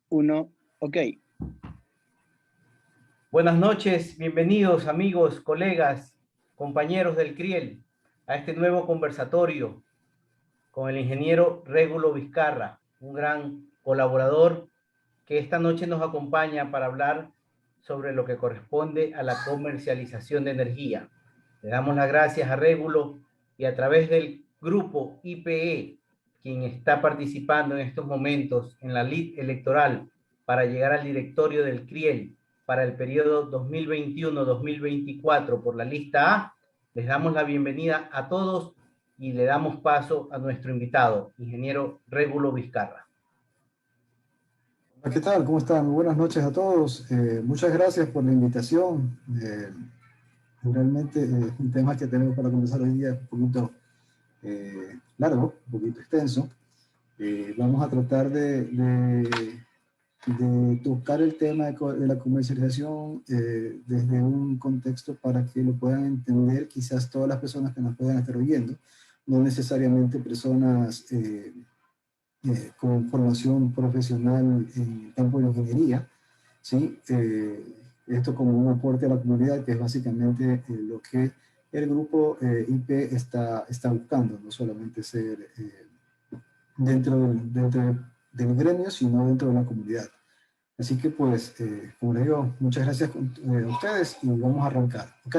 Uno, ok. Buenas noches, bienvenidos amigos, colegas, compañeros del CRIEL a este nuevo conversatorio con el ingeniero Régulo Vizcarra, un gran colaborador que esta noche nos acompaña para hablar sobre lo que corresponde a la comercialización de energía. Le damos las gracias a Régulo y a través del grupo IPE, quien está participando en estos momentos en la lid electoral para llegar al directorio del CRIEL para el periodo 2021-2024 por la lista A. Les damos la bienvenida a todos y le damos paso a nuestro invitado, ingeniero Régulo Vizcarra. ¿Qué tal? ¿Cómo están? Muy buenas noches a todos. Muchas gracias por la invitación. Realmente un tema que tenemos para conversar hoy día es un poquito largo, un poquito extenso. Vamos a tratar de tocar el tema de la comercialización desde un contexto para que lo puedan entender quizás todas las personas que nos puedan estar oyendo, no necesariamente personas con formación profesional en el campo de la ingeniería, ¿sí? Esto como un aporte a la comunidad, que es básicamente lo que el grupo IP está buscando, no solamente ser dentro del gremio, sino dentro de la comunidad. Así que pues, como les digo, muchas gracias a ustedes y vamos a arrancar, ¿ok?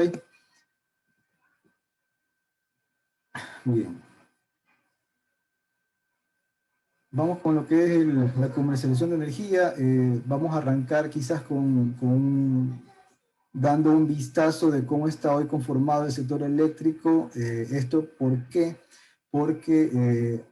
Bien. Vamos con lo que es la comercialización de energía. Vamos a arrancar quizás dando un vistazo de cómo está hoy conformado el sector eléctrico. ¿Esto por qué? Porque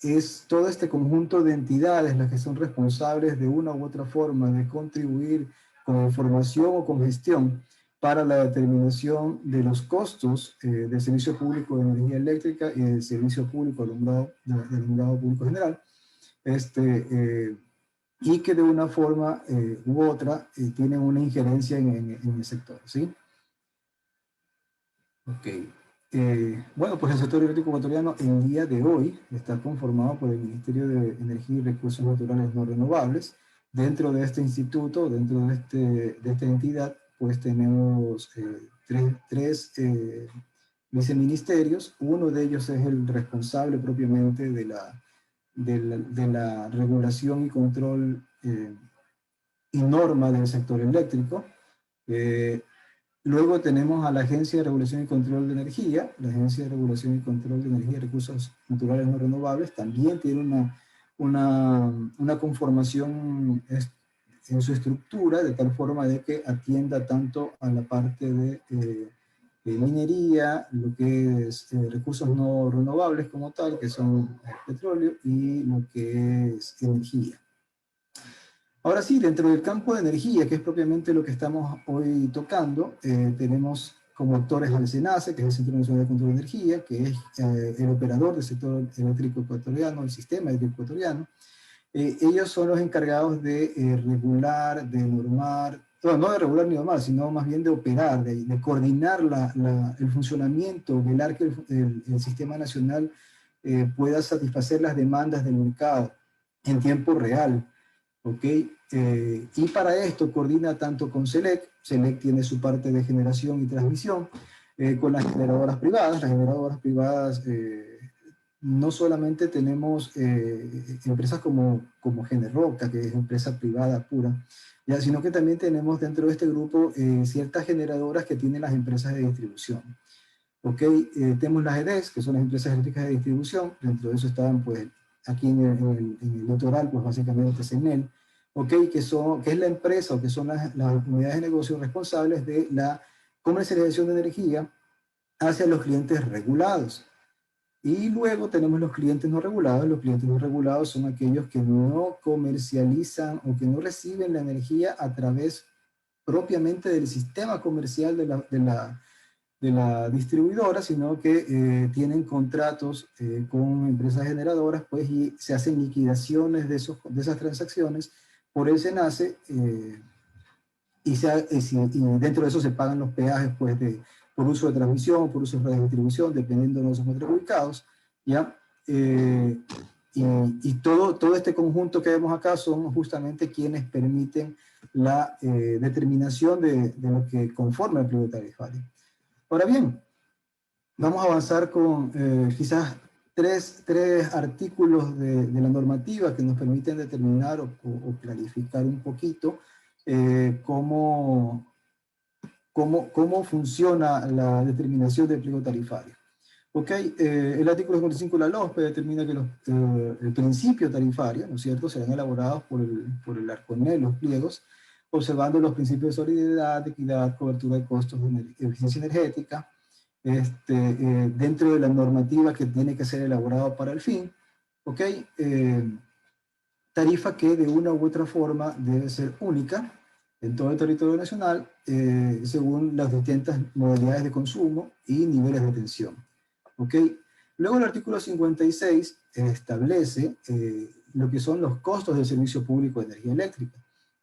es todo este conjunto de entidades las que son responsables de una u otra forma de contribuir con información o con gestión para la determinación de los costos del servicio público de energía eléctrica y del servicio público del alumbrado público general. Y que de una forma u otra tienen una injerencia en el sector, ¿sí? Ok. Bueno, pues el sector eléctrico ecuatoriano el día de hoy está conformado por el Ministerio de Energía y Recursos Naturales No Renovables. Dentro de este instituto, dentro de esta entidad, pues tenemos tres viceministerios. Uno de ellos es el responsable propiamente de la regulación y control y norma del sector eléctrico. Luego tenemos a la Agencia de Regulación y Control de Energía. La Agencia de Regulación y Control de Energía y Recursos Naturales No Renovables también tiene una conformación en su estructura, de tal forma de que atienda tanto a la parte de minería, lo que es recursos no renovables como tal, que son petróleo, y lo que es energía. Ahora sí, dentro del campo de energía, que es propiamente lo que estamos hoy tocando, tenemos como actores al SENACE, que es el Centro Nacional de Control de Energía, que es el operador del sector eléctrico ecuatoriano, el sistema eléctrico ecuatoriano. Ellos son los encargados de regular, de normar, no de regular ni normar, sino más bien de operar, de coordinar el funcionamiento, velar que el sistema nacional pueda satisfacer las demandas del mercado en tiempo real. ¿Ok? Y para esto coordina tanto con SELEC. SELEC tiene su parte de generación y transmisión, con las generadoras privadas. Las generadoras privadas, no solamente tenemos empresas como Generoca, que es empresa privada pura, ya, sino que también tenemos dentro de este grupo ciertas generadoras que tienen las empresas de distribución. ¿Ok? Tenemos las EDES, que son las empresas eléctricas de distribución. Dentro de eso están, pues, aquí en el litoral, pues básicamente CENEL, ¿ok? Que es la empresa o que son las unidades de negocio responsables de la comercialización de energía hacia los clientes regulados. Y luego tenemos los clientes no regulados. Los clientes no regulados son aquellos que no comercializan o que no reciben la energía a través propiamente del sistema comercial de la distribuidora, sino que tienen contratos con empresas generadoras, pues, y se hacen liquidaciones de esas transacciones por el SENACE, y dentro de eso se pagan los peajes, pues, por uso de transmisión, por uso de distribución, dependiendo de los metros ubicados, ¿ya? y todo este conjunto que vemos acá son justamente quienes permiten la determinación de lo que conforma el pliego tarifario. Ahora bien, vamos a avanzar con quizás tres artículos de la normativa que nos permiten determinar o clarificar un poquito cómo funciona la determinación del pliego tarifario. Ok, el artículo 55 de la LOSPE determina que el principio tarifario, ¿no es cierto?, serán elaborados por el ARCONEL, los pliegos, observando los principios de solidaridad, equidad, cobertura de costos de eficiencia energética, dentro de la normativa que tiene que ser elaborada para el fin, ¿ok? Tarifa que de una u otra forma debe ser única en todo el territorio nacional, según las distintas modalidades de consumo y niveles de tensión. ¿Ok? Luego el artículo 56 establece lo que son los costos del servicio público de energía eléctrica,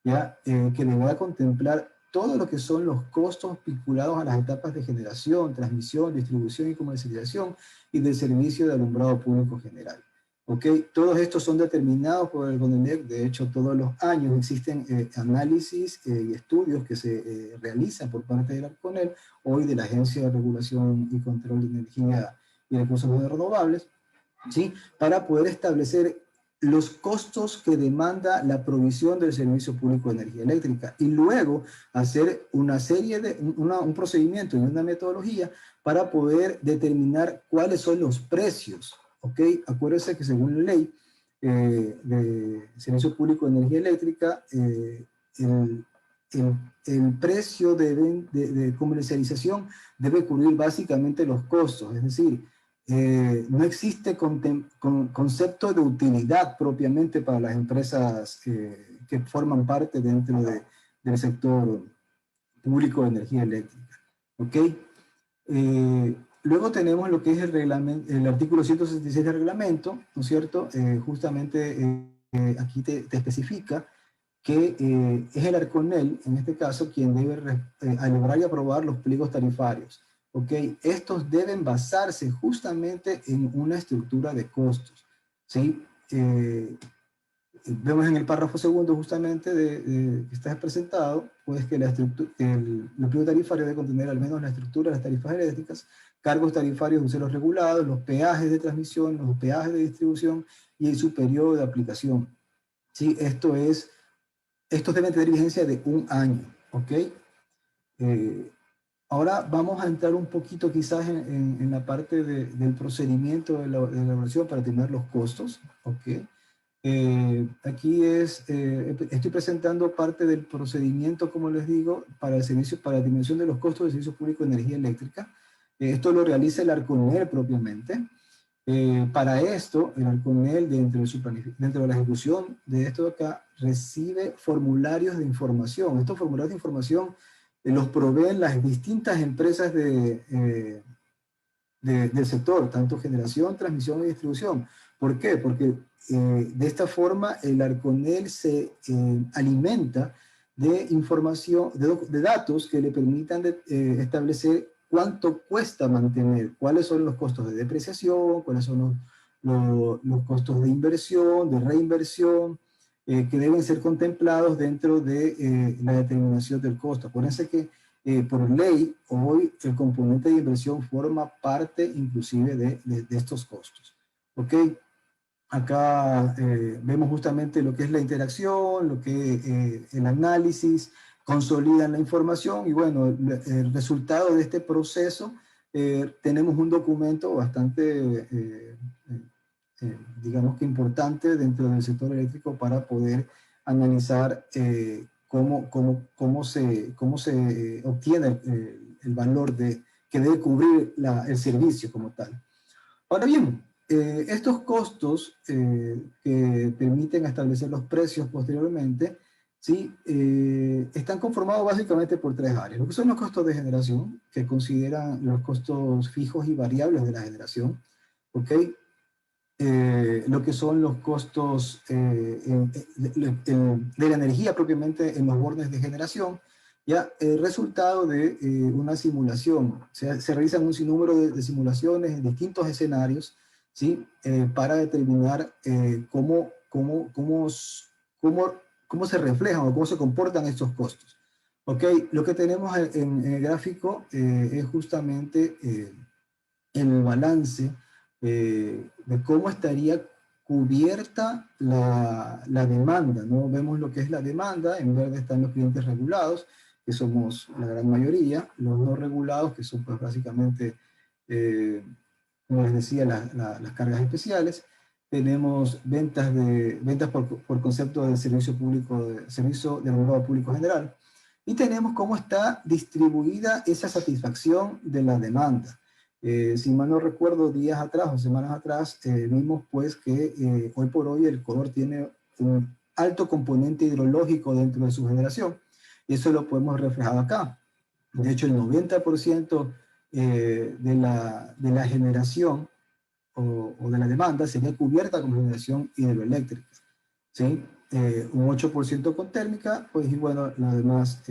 ¿ya? Que deberá contemplar todo lo que son los costos vinculados a las etapas de generación, transmisión, distribución y comercialización y del servicio de alumbrado público general. ¿Ok? Todos estos son determinados por el CONELEC. De hecho, todos los años existen análisis y estudios que se realizan por parte del ARCONEL, hoy de la Agencia de Regulación y Control de Energía y Recursos Renovables, ¿sí? Para poder establecer los costos que demanda la provisión del servicio público de energía eléctrica y luego hacer una serie de, un procedimiento y una metodología para poder determinar cuáles son los precios. ¿Ok? Acuérdense que según la ley de servicio público de energía eléctrica, el precio de comercialización debe cubrir básicamente los costos, es decir, no existe concepto de utilidad propiamente para las empresas que forman parte dentro del sector público de energía eléctrica. ¿Ok? Luego tenemos lo que es el artículo 166 del reglamento, ¿no es cierto? Justamente aquí te especifica que es el ARCONEL, en este caso, quien debe elaborar y aprobar los pliegos tarifarios. ¿Ok? Estos deben basarse justamente en una estructura de costos. ¿Sí? Vemos en el párrafo segundo justamente que está presentado, pues que el pliego tarifario debe contener al menos la estructura de las tarifas eléctricas, cargos tarifarios de usuarios regulados, los peajes de transmisión, los peajes de distribución y su periodo de aplicación. ¿Sí? Estos deben tener vigencia de 1 año. ¿Ok? Ahora vamos a entrar un poquito quizás en la parte del procedimiento de la elaboración para determinar los costos. ¿Ok? Aquí estoy presentando parte del procedimiento, como les digo, para la determinación de los costos del servicio público de energía eléctrica. Esto lo realiza el ARCONEL propiamente. Para esto, el ARCONEL, dentro de la ejecución de esto de acá, recibe formularios de información. Estos formularios de información los proveen las distintas empresas del sector, tanto generación, transmisión y distribución. ¿Por qué? Porque de esta forma el ARCONEL se alimenta de información, de datos que le permitan establecer cuánto cuesta mantener, cuáles son los costos de depreciación, cuáles son los costos de inversión, de reinversión, que deben ser contemplados dentro de la determinación del costo. Acuérdense que por ley, hoy el componente de inversión forma parte inclusive de estos costos. ¿Ok? Acá vemos justamente lo que es la interacción, lo que el análisis, consolidan la información y bueno, el resultado de este proceso, tenemos un documento bastante, digamos que importante dentro del sector eléctrico para poder analizar cómo se obtiene el valor que debe cubrir el servicio como tal. Ahora bien, estos costos que permiten establecer los precios posteriormente, ¿sí? Están conformados básicamente por 3 áreas. Lo que son los costos de generación, que consideran los costos fijos y variables de la generación, ¿ok? Lo que son los costos de la energía propiamente en los bornes de generación, ya resultado de una simulación. O sea, se realizan un sinnúmero de simulaciones en distintos escenarios, ¿sí? Para determinar cómo se reflejan o cómo se comportan estos costos. ¿Ok? Lo que tenemos en el gráfico es justamente el balance de cómo estaría cubierta la demanda, ¿no? Vemos lo que es la demanda, en verde están los clientes regulados, que somos la gran mayoría, los no regulados, que son pues básicamente, como les decía, las cargas especiales. Tenemos ventas por concepto de servicio público, servicio de alumbrado público general, y tenemos cómo está distribuida esa satisfacción de la demanda. Si mal no recuerdo, días atrás o semanas atrás, vimos pues que hoy por hoy el Ecuador tiene un alto componente hidrológico dentro de su generación, y eso lo podemos reflejar acá. De hecho, el 90% de la generación o de la demanda sería cubierta con generación hidroeléctrica, ¿sí? Un 8% con térmica, pues y bueno, lo demás,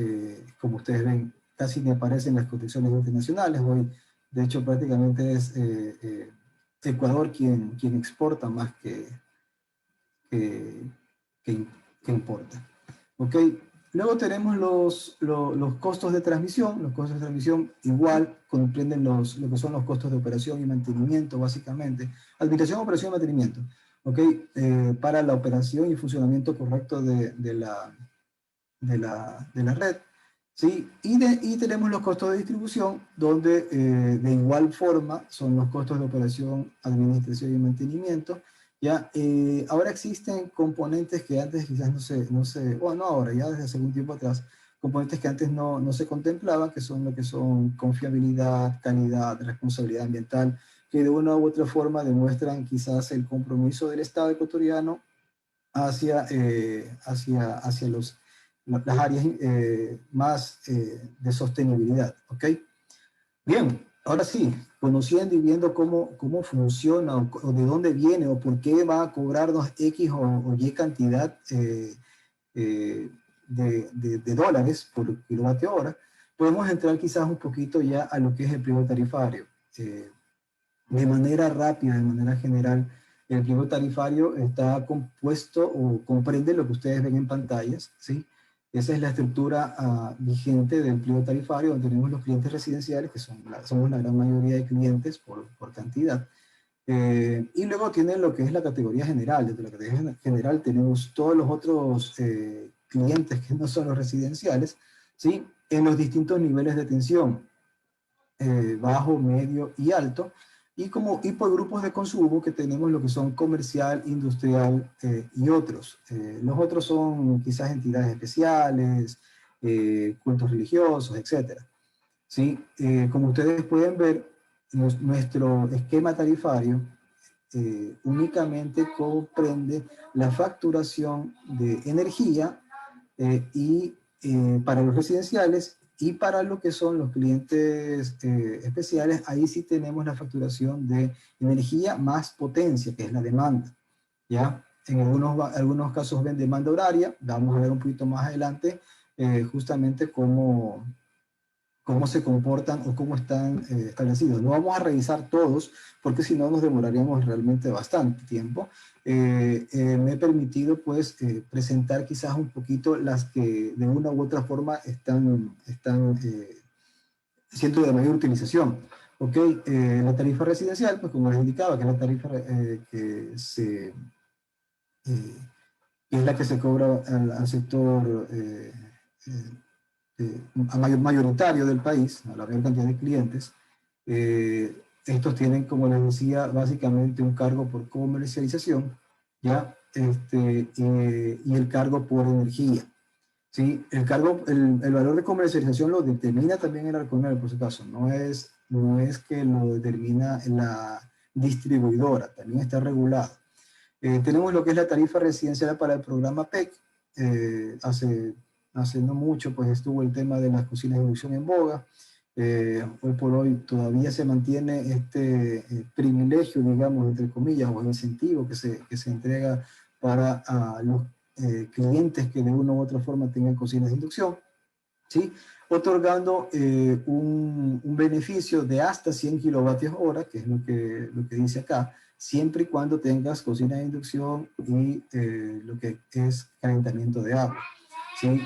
como ustedes ven, casi ni aparecen las condiciones internacionales. Hoy, de hecho, prácticamente es Ecuador quien exporta más que, que importa. ¿Ok? Luego tenemos los costos de transmisión. Los costos de transmisión igual comprenden lo que son los costos de operación y mantenimiento, básicamente. Administración, operación y mantenimiento. ¿Ok? Para la operación y funcionamiento correcto de la red. ¿Sí? Y tenemos los costos de distribución, donde de igual forma son los costos de operación, administración y mantenimiento. ¿Ya? Ahora existen componentes que antes quizás no ahora, ya desde hace algún tiempo atrás, componentes que antes no se contemplaban, que son lo que son confiabilidad, calidad, responsabilidad ambiental, que de una u otra forma demuestran quizás el compromiso del Estado ecuatoriano hacia las áreas más de sostenibilidad. ¿Ok? Bien, ahora sí, conociendo y viendo cómo funciona o de dónde viene o por qué va a cobrarnos X o Y cantidad de dólares por kilovatio hora, podemos entrar quizás un poquito ya a lo que es el pliego tarifario. De manera rápida, de manera general, el pliego tarifario está compuesto o comprende lo que ustedes ven en pantallas, ¿sí? Esa es la estructura vigente del pliego tarifario, donde tenemos los clientes residenciales, que somos la gran mayoría de clientes por cantidad. Y luego tienen lo que es la categoría general. Desde la categoría general tenemos todos los otros clientes que no son los residenciales, ¿sí? En los distintos niveles de tensión, bajo, medio y alto. Y por grupos de consumo que tenemos lo que son comercial, industrial y otros. Los otros son quizás entidades especiales, cultos religiosos, etc. ¿Sí? Como ustedes pueden ver, nuestro esquema tarifario únicamente comprende la facturación de energía y para los residenciales, y para lo que son los clientes especiales, ahí sí tenemos la facturación de energía más potencia, que es la demanda. ¿Ya? En algunos casos ven demanda horaria, vamos a ver un poquito más adelante justamente cómo se comportan o cómo están establecidos. No vamos a revisar todos, porque si no nos demoraríamos realmente bastante tiempo. Me he permitido pues presentar quizás un poquito las que de una u otra forma están siendo de mayor utilización. ¿Ok? La tarifa residencial, pues como les indicaba, que es la tarifa que es la que se cobra al sector mayoritario del país, a la mayor cantidad de clientes. Estos tienen, como les decía, básicamente un cargo por comercialización, ¿ya? Y el cargo por energía. ¿Sí? El valor de comercialización lo determina también el Arconel, por su caso. No es que lo determina la distribuidora, también está regulado. Tenemos lo que es la tarifa residencial para el programa PEC. Hace no mucho pues estuvo el tema de las cocinas de inducción en boga. Hoy por hoy todavía se mantiene este privilegio, digamos, entre comillas, o incentivo que se entrega para los clientes que de una u otra forma tengan cocinas de inducción, ¿sí? Otorgando un beneficio de hasta 100 kilovatios hora, que es lo que dice acá, siempre y cuando tengas cocina de inducción y lo que es calentamiento de agua. ¿Sí?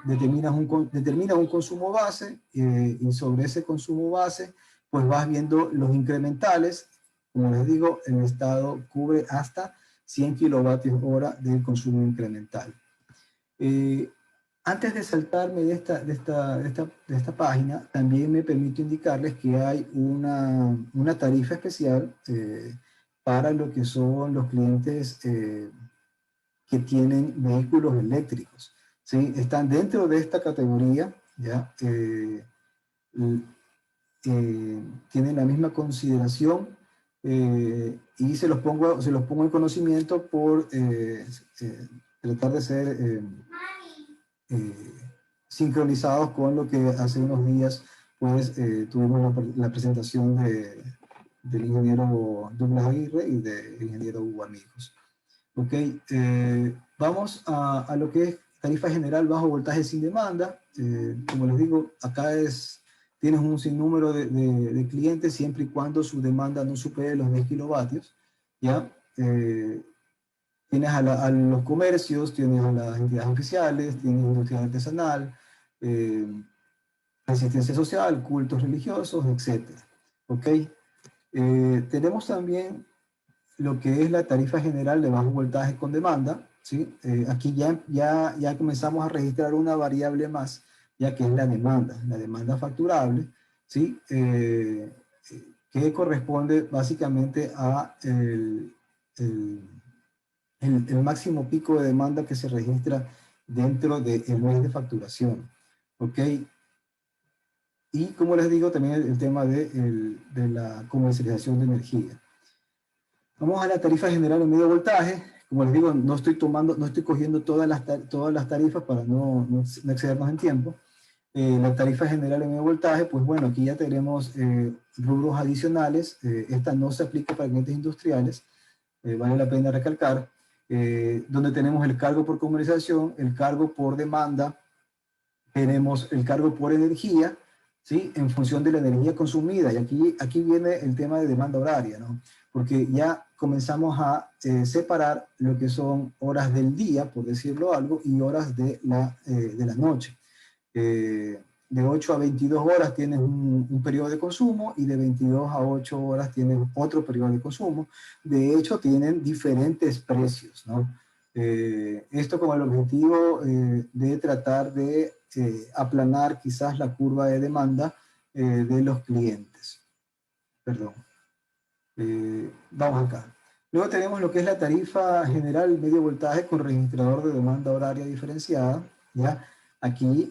Determinas un consumo base y sobre ese consumo base pues vas viendo los incrementales. Como les digo, el Estado cubre hasta 100 kilovatios hora del consumo incremental. Antes de saltarme de esta página, también me permito indicarles que hay una tarifa especial para lo que son los clientes que tienen vehículos eléctricos. ¿Sí? Están dentro de esta categoría, ¿ya? Tienen la misma consideración y se los pongo en conocimiento por tratar de ser sincronizados con lo que hace unos días pues tuvimos la presentación del ingeniero Douglas Aguirre y del ingeniero Hugo Amigos. Ok, vamos a lo que es tarifa general bajo voltaje sin demanda. Como les digo, acá tienes un sinnúmero de clientes siempre y cuando su demanda no supere los 10 kilovatios. ¿Ya? Tienes a los comercios, tienes a las entidades oficiales, tienes industria artesanal, asistencia social, cultos religiosos, etc. ¿Ok? Tenemos también lo que es la tarifa general de bajo voltaje con demanda, ¿sí? Aquí ya comenzamos a registrar una variable más, ya que es la demanda facturable, ¿sí? Que corresponde básicamente a el máximo pico de demanda que se registra dentro del mes de facturación, ¿ok? Y como les digo, también el tema de la comercialización de energía. Vamos a la tarifa general en medio voltaje. Como les digo, no estoy cogiendo todas las tarifas para no excedernos en tiempo. La tarifa general en medio voltaje, pues bueno, aquí ya tenemos rubros adicionales. Esta no se aplica para clientes industriales, vale la pena recalcar, donde tenemos el cargo por comercialización, el cargo por demanda, tenemos el cargo por energía, ¿sí? En función de la energía consumida. Y aquí viene el tema de demanda horaria, ¿no? Porque ya comenzamos a separar lo que son horas del día, por decirlo algo, y horas de la noche. De 8 a 22 horas tienes un periodo de consumo y de 22 a 8 horas tienes otro periodo de consumo. De hecho, tienen diferentes precios, ¿no? Esto con el objetivo de tratar de aplanar quizás la curva de demanda de los clientes. Perdón. Vamos acá. Luego tenemos lo que es la tarifa general medio voltaje con registrador de demanda horaria diferenciada. ¿Ya? Aquí,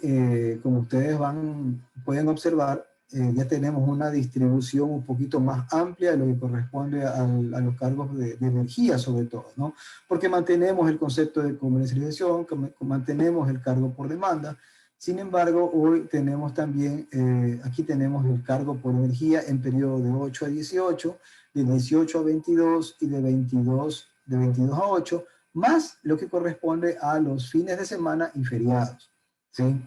como ustedes pueden observar, ya tenemos una distribución un poquito más amplia de lo que corresponde a los cargos de energía, sobre todo, ¿no? Porque mantenemos el concepto de comercialización, mantenemos el cargo por demanda. Sin embargo, hoy tenemos también, aquí tenemos el cargo por energía en periodo de 8 a 18, de 18 a 22 y de 22 a 8, más lo que corresponde a los fines de semana y feriados. ¿Sí?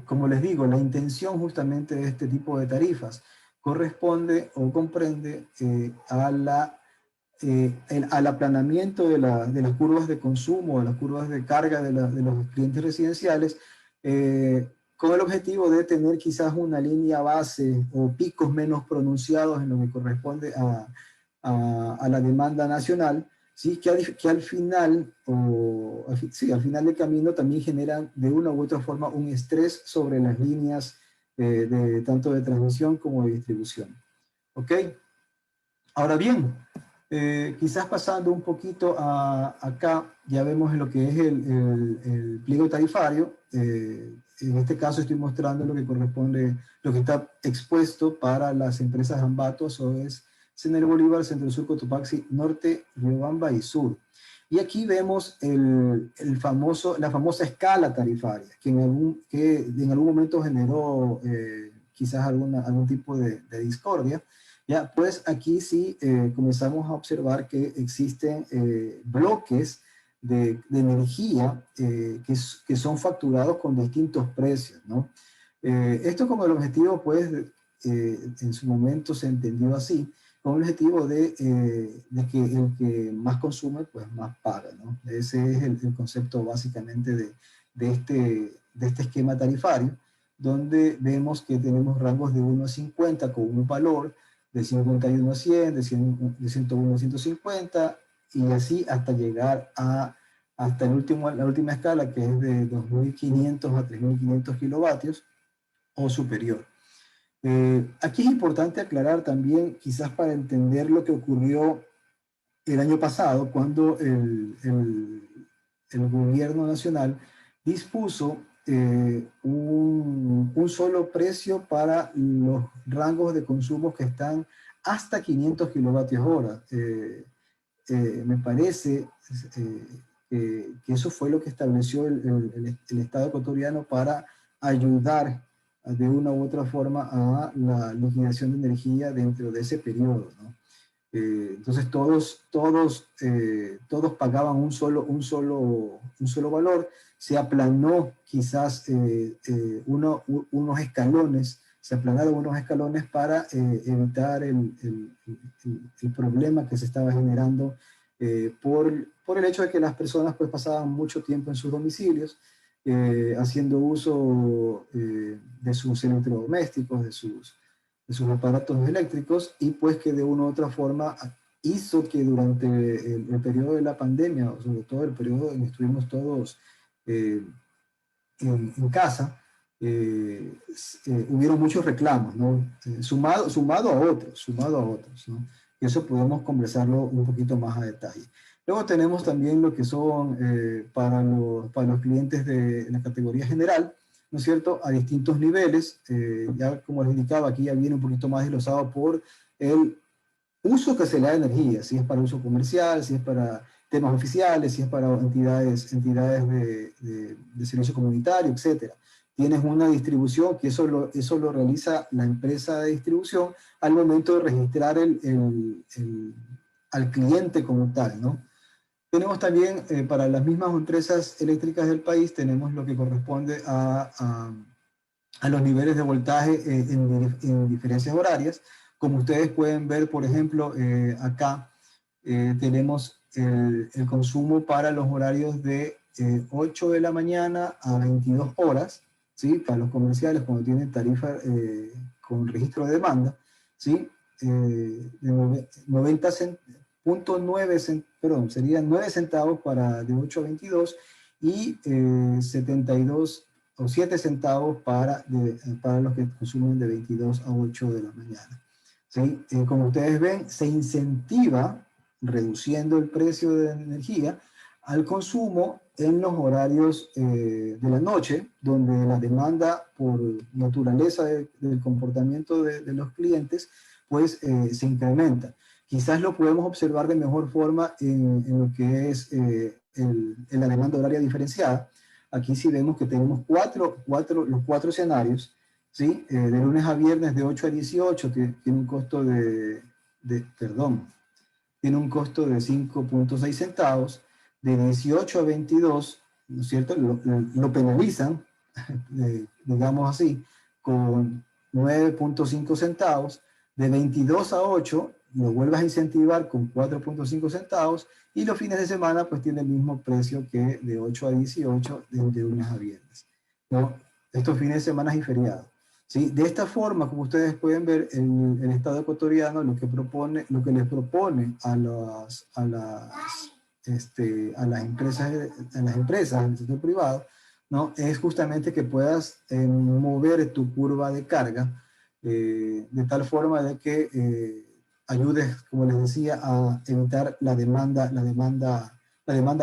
Como les digo, la intención justamente de este tipo de tarifas corresponde o comprende al aplanamiento de las curvas de consumo, de las curvas de carga de los clientes residenciales, con el objetivo de tener quizás una línea base o picos menos pronunciados en lo que corresponde a la demanda nacional, ¿sí? que al final del camino también generan de una u otra forma un estrés sobre las líneas tanto de transmisión como de distribución. ¿Ok? Ahora bien, quizás pasando un poquito acá, ya vemos lo que es el pliego tarifario. En este caso estoy mostrando lo que corresponde, lo que está expuesto para las empresas Ambato, SOES, Senel Bolívar, Centro Sur, Cotopaxi, Norte, Riobamba y Sur. Y aquí vemos la famosa escala tarifaria, que en algún momento generó quizás algún tipo de discordia. Ya, pues aquí sí comenzamos a observar que existen bloques de energía que son facturados con distintos precios, ¿no? Esto como el objetivo, pues, en su momento se entendió así, con el objetivo de que el que más consume, pues más paga, ¿no? Ese es el concepto básicamente de este esquema tarifario, donde vemos que tenemos rangos de 1 a 50 con un valor de 51 a 100, de 101 a 150, y así hasta llegar hasta la última escala, que es de 2.500 a 3.500 kilovatios o superior. Aquí es importante aclarar también, quizás para entender lo que ocurrió el año pasado, cuando el gobierno nacional dispuso un solo precio para los rangos de consumo que están hasta 500 kilovatios hora. Me parece que eso fue lo que estableció el Estado ecuatoriano para ayudar de una u otra forma a la liquidación de energía dentro de ese periodo, ¿no? Entonces todos pagaban un solo valor. Se aplanó quizás unos escalones, se aplanaron unos escalones para evitar el problema que se estaba generando por el hecho de que las personas pues pasaban mucho tiempo en sus domicilios, haciendo uso de sus electrodomésticos, de sus aparatos eléctricos, y pues que de una u otra forma hizo que durante el periodo de la pandemia, o sobre todo el periodo en que estuvimos todos en casa, hubieron muchos reclamos, ¿no? Sumado a otros, ¿no? Y eso podemos conversarlo un poquito más a detalle. Luego tenemos también lo que son para los clientes de la categoría general, ¿no es cierto?, a distintos niveles. Ya como les indicaba, aquí ya viene un poquito más desglosado por el uso que se le da de energía, si es para uso comercial, si es para temas oficiales, si es para entidades de servicio comunitario, etc. Tienes una distribución que eso lo realiza la empresa de distribución al momento de registrar al cliente como tal, ¿no? Tenemos también, para las mismas empresas eléctricas del país, tenemos lo que corresponde a los niveles de voltaje en diferencias horarias. Como ustedes pueden ver, por ejemplo, acá tenemos el consumo para los horarios de 8 de la mañana a 22 horas, ¿sí? Para los comerciales, cuando tienen tarifa con registro de demanda, ¿sí? De 90.9, perdón, serían 9 centavos para de 8 a 22 y 72 o 7 centavos para los que consumen de 22 a 8 de la mañana. ¿Sí? Como ustedes ven, se incentiva, reduciendo el precio de energía, al consumo en los horarios de la noche, donde la demanda por naturaleza del comportamiento de los clientes, pues se incrementa. Quizás lo podemos observar de mejor forma en lo que es en la demanda horaria diferenciada. Aquí sí vemos que tenemos los cuatro escenarios, ¿sí? De lunes a viernes de 8 a 18 tiene un costo tiene un costo de 5.6 centavos. De 18 a 22, ¿no es cierto?, lo penalizan, digamos así, con 9.5 centavos. De 22 a 8 lo vuelvas a incentivar con 4.5 centavos, y los fines de semana pues tiene el mismo precio que de 8 a 18 de lunes a viernes, ¿no? Estos fines de semana y feriados, ¿sí? De esta forma, como ustedes pueden ver, el Estado ecuatoriano lo que les propone a las empresas del sector privado, ¿no?, es justamente que puedas mover tu curva de carga de tal forma de que ayudes, como les decía, a evitar la demanda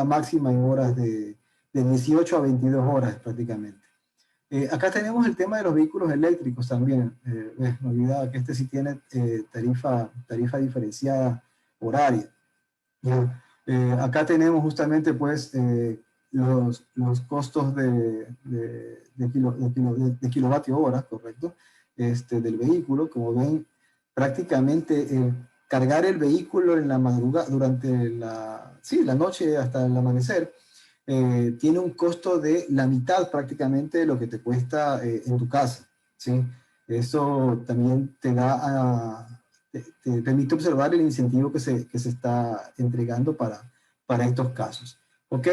máxima en horas de 18 a 22 horas prácticamente. Acá tenemos el tema de los vehículos eléctricos también. Me olvidaba que este sí tiene tarifa diferenciada horaria. Acá tenemos justamente pues los costos de kilovatio hora, ¿correcto? Del vehículo. Como ven, prácticamente cargar el vehículo en la madrugada, durante la noche hasta el amanecer, tiene un costo de la mitad prácticamente de lo que te cuesta en tu casa, ¿sí? Eso también te da te permite observar el incentivo que se está entregando para estos casos. ¿Ok?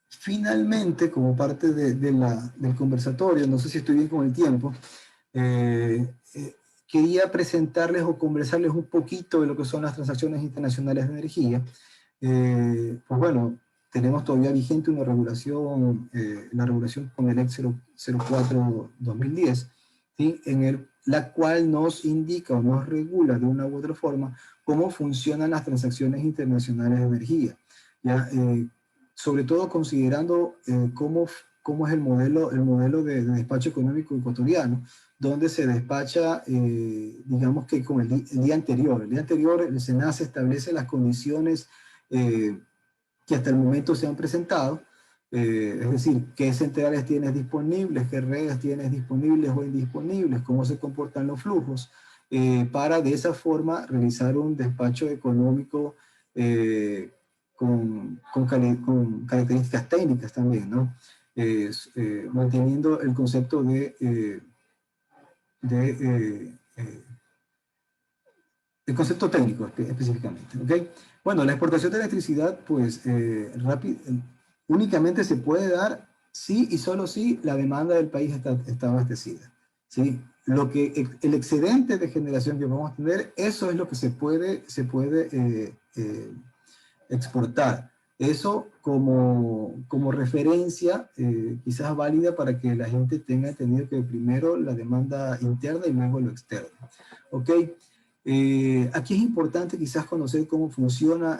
Finalmente, como parte del conversatorio, no sé si estoy bien con el tiempo, quería presentarles o conversarles un poquito de lo que son las transacciones internacionales de energía. Pues bueno, tenemos todavía vigente una regulación, la regulación con el EC 04-2010, ¿sí? La cual nos indica o nos regula de una u otra forma cómo funcionan las transacciones internacionales de energía. ¿Ya? Sobre todo considerando cómo es el modelo de despacho económico ecuatoriano, donde se despacha, digamos que con el día anterior. El día anterior el SENACE establece las condiciones que hasta el momento se han presentado, es decir, qué centrales tienes disponibles, qué redes tienes disponibles o indisponibles, cómo se comportan los flujos, para de esa forma realizar un despacho económico con características técnicas también, ¿no? Manteniendo el concepto el concepto técnico específicamente, ¿ok? Bueno, la exportación de electricidad, pues, únicamente se puede dar si y solo si la demanda del país está abastecida, ¿sí? El excedente de generación que vamos a tener, eso es lo que se puede exportar. Eso como referencia, quizás válida para que la gente tenga entendido que primero la demanda interna y luego lo externo. ¿Ok? Aquí es importante quizás conocer cómo funciona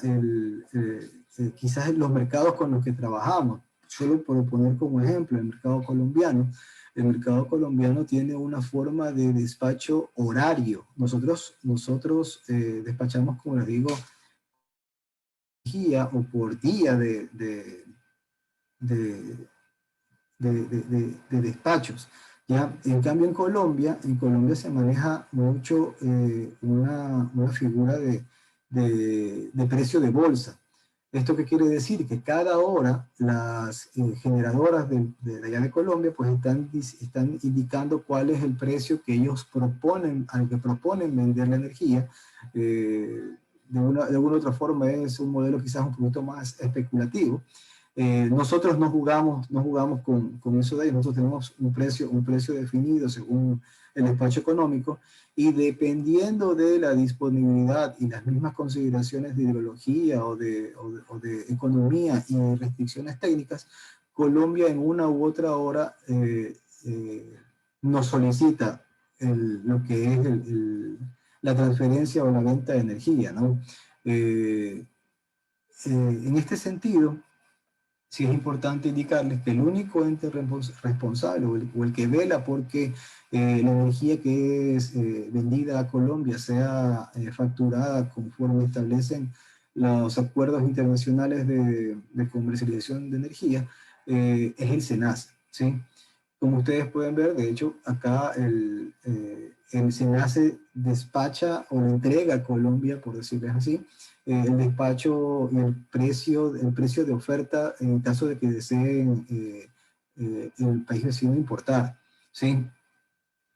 quizás los mercados con los que trabajamos. Solo por poner como ejemplo el mercado colombiano. El mercado colombiano tiene una forma de despacho horario. Nosotros despachamos, como les digo, o por día de despachos. ¿Ya? En cambio en Colombia se maneja mucho una figura de precio de bolsa. ¿Esto qué quiere decir? Que cada hora las generadoras de allá de Colombia pues están indicando cuál es el precio que ellos proponen, al que proponen vender la energía. De alguna otra forma es un modelo quizás un poquito más especulativo. Nosotros no jugamos con eso de ahí. Nosotros tenemos un precio definido según el despacho económico, y dependiendo de la disponibilidad y las mismas consideraciones de hidrología o de economía y restricciones técnicas, Colombia en una u otra hora nos solicita lo que es la transferencia o la venta de energía, ¿no? En este sentido, sí es importante indicarles que el único ente responsable o el que vela porque la energía que es vendida a Colombia sea facturada conforme establecen los acuerdos internacionales de comercialización de energía es el SENACE, ¿sí? Como ustedes pueden ver, de hecho, acá el SENACE despacha o le entrega a Colombia, por decirles así, el despacho y el precio de oferta en caso de que deseen el país vecino importar, ¿sí?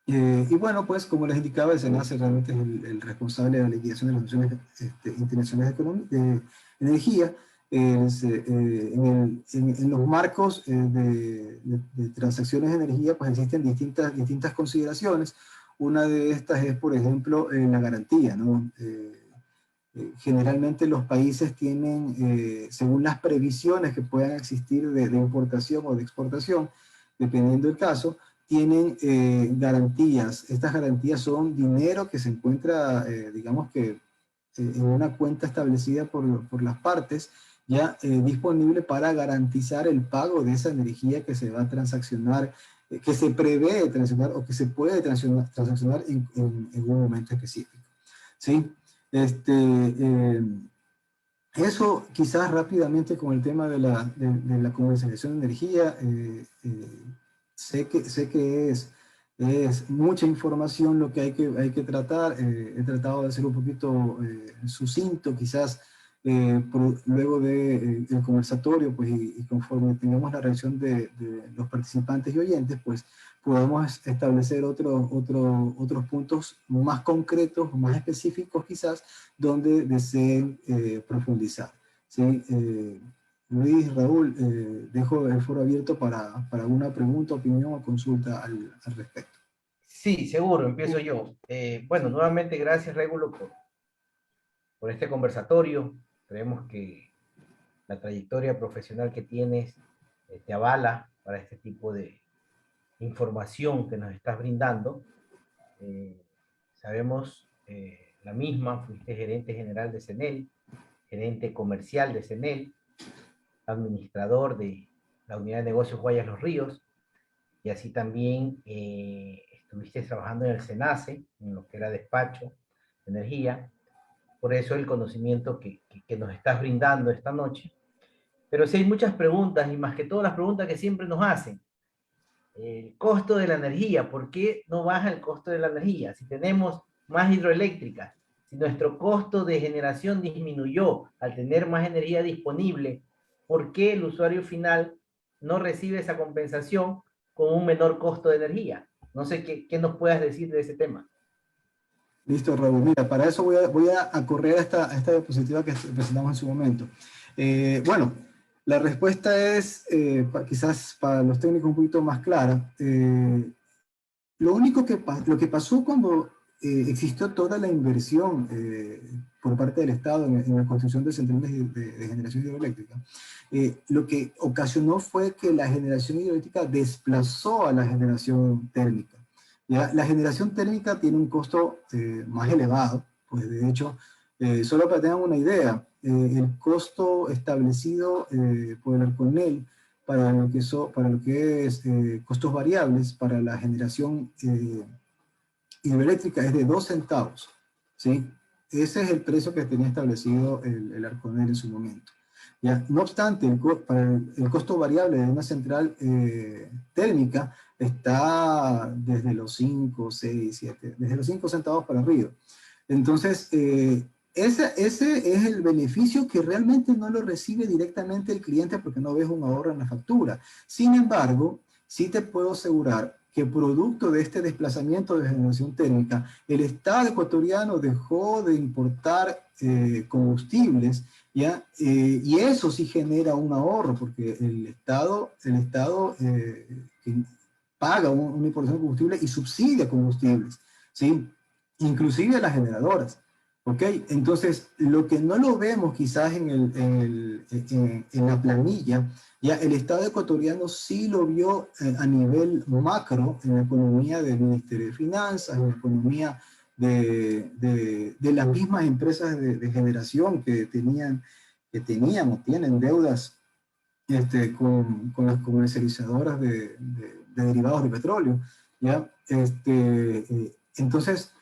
Y bueno, pues como les indicaba, el SENACE realmente es el responsable de la liquidación de las opciones internacionales de energía. En los marcos de transacciones de energía, pues existen distintas consideraciones. Una de estas es, por ejemplo, la garantía, ¿no? Generalmente los países tienen, según las previsiones que puedan existir de importación o de exportación, dependiendo del caso, tienen garantías. Estas garantías son dinero que se encuentra, digamos que en una cuenta establecida por las partes, ya disponible para garantizar el pago de esa energía que se va a transaccionar, que se prevé transaccionar o que se puede transaccionar en un momento específico, ¿sí? Eso quizás rápidamente con el tema de la comercialización de energía. Sé que es mucha información lo que hay que tratar. He tratado de ser un poquito sucinto, quizás luego del conversatorio, pues, y conforme tengamos la reacción de los participantes y oyentes, pues podemos establecer otros puntos más concretos, más específicos quizás, donde deseen profundizar. ¿Sí? Luis, Raúl, dejo el foro abierto para alguna pregunta, opinión o consulta al respecto. Sí, seguro, empiezo yo. Bueno, nuevamente gracias, Régulo, por este conversatorio. Creemos que la trayectoria profesional que tienes te avala para este tipo de información que nos estás brindando. Sabemos la misma, fuiste gerente general de CENEL, gerente comercial de CENEL, administrador de la unidad de negocios Guayas Los Ríos, y así también estuviste trabajando en el SENACE, en lo que era despacho de energía. Por eso el conocimiento que nos estás brindando esta noche. Pero sí hay muchas preguntas, y más que todas las preguntas que siempre nos hacen. El costo de la energía, ¿por qué no baja el costo de la energía? Si tenemos más hidroeléctricas, si nuestro costo de generación disminuyó al tener más energía disponible, ¿por qué el usuario final no recibe esa compensación con un menor costo de energía? No sé qué nos puedas decir de ese tema. Listo, Raúl. Mira, para eso voy a correr a esta diapositiva que presentamos en su momento. Bueno, la respuesta es, quizás para los técnicos un poquito más clara. Lo que pasó cuando existió toda la inversión por parte del Estado en la construcción de centrales de generación hidroeléctrica, lo que ocasionó fue que la generación hidroeléctrica desplazó a la generación térmica. ¿Ya? La generación térmica tiene un costo más elevado, pues de hecho, solo para que tengan una idea, el costo establecido por el Arconel para lo que es costos variables para la generación hidroeléctrica es de 2 centavos, ¿sí? Ese es el precio que tenía establecido el Arconel en su momento. ¿Ya? No obstante, para el costo variable de una central térmica está desde los 5, 6, 7, desde los 5 centavos para arriba. Entonces, ese es el beneficio que realmente no lo recibe directamente el cliente porque no ves un ahorro en la factura. Sin embargo, sí te puedo asegurar que producto de este desplazamiento de generación térmica, el Estado ecuatoriano dejó de importar combustibles, ¿ya? Y eso sí genera un ahorro, porque el Estado paga una importación de combustible y subsidia combustibles, ¿sí? Inclusive las generadoras. ¿Ok? Entonces, lo que no lo vemos quizás en la planilla, ya el Estado ecuatoriano sí lo vio a nivel macro en la economía del Ministerio de Finanzas, en la economía de las mismas empresas de generación que tenían o tienen deudas con las comercializadoras de derivados de petróleo. ¿Ya? Entonces,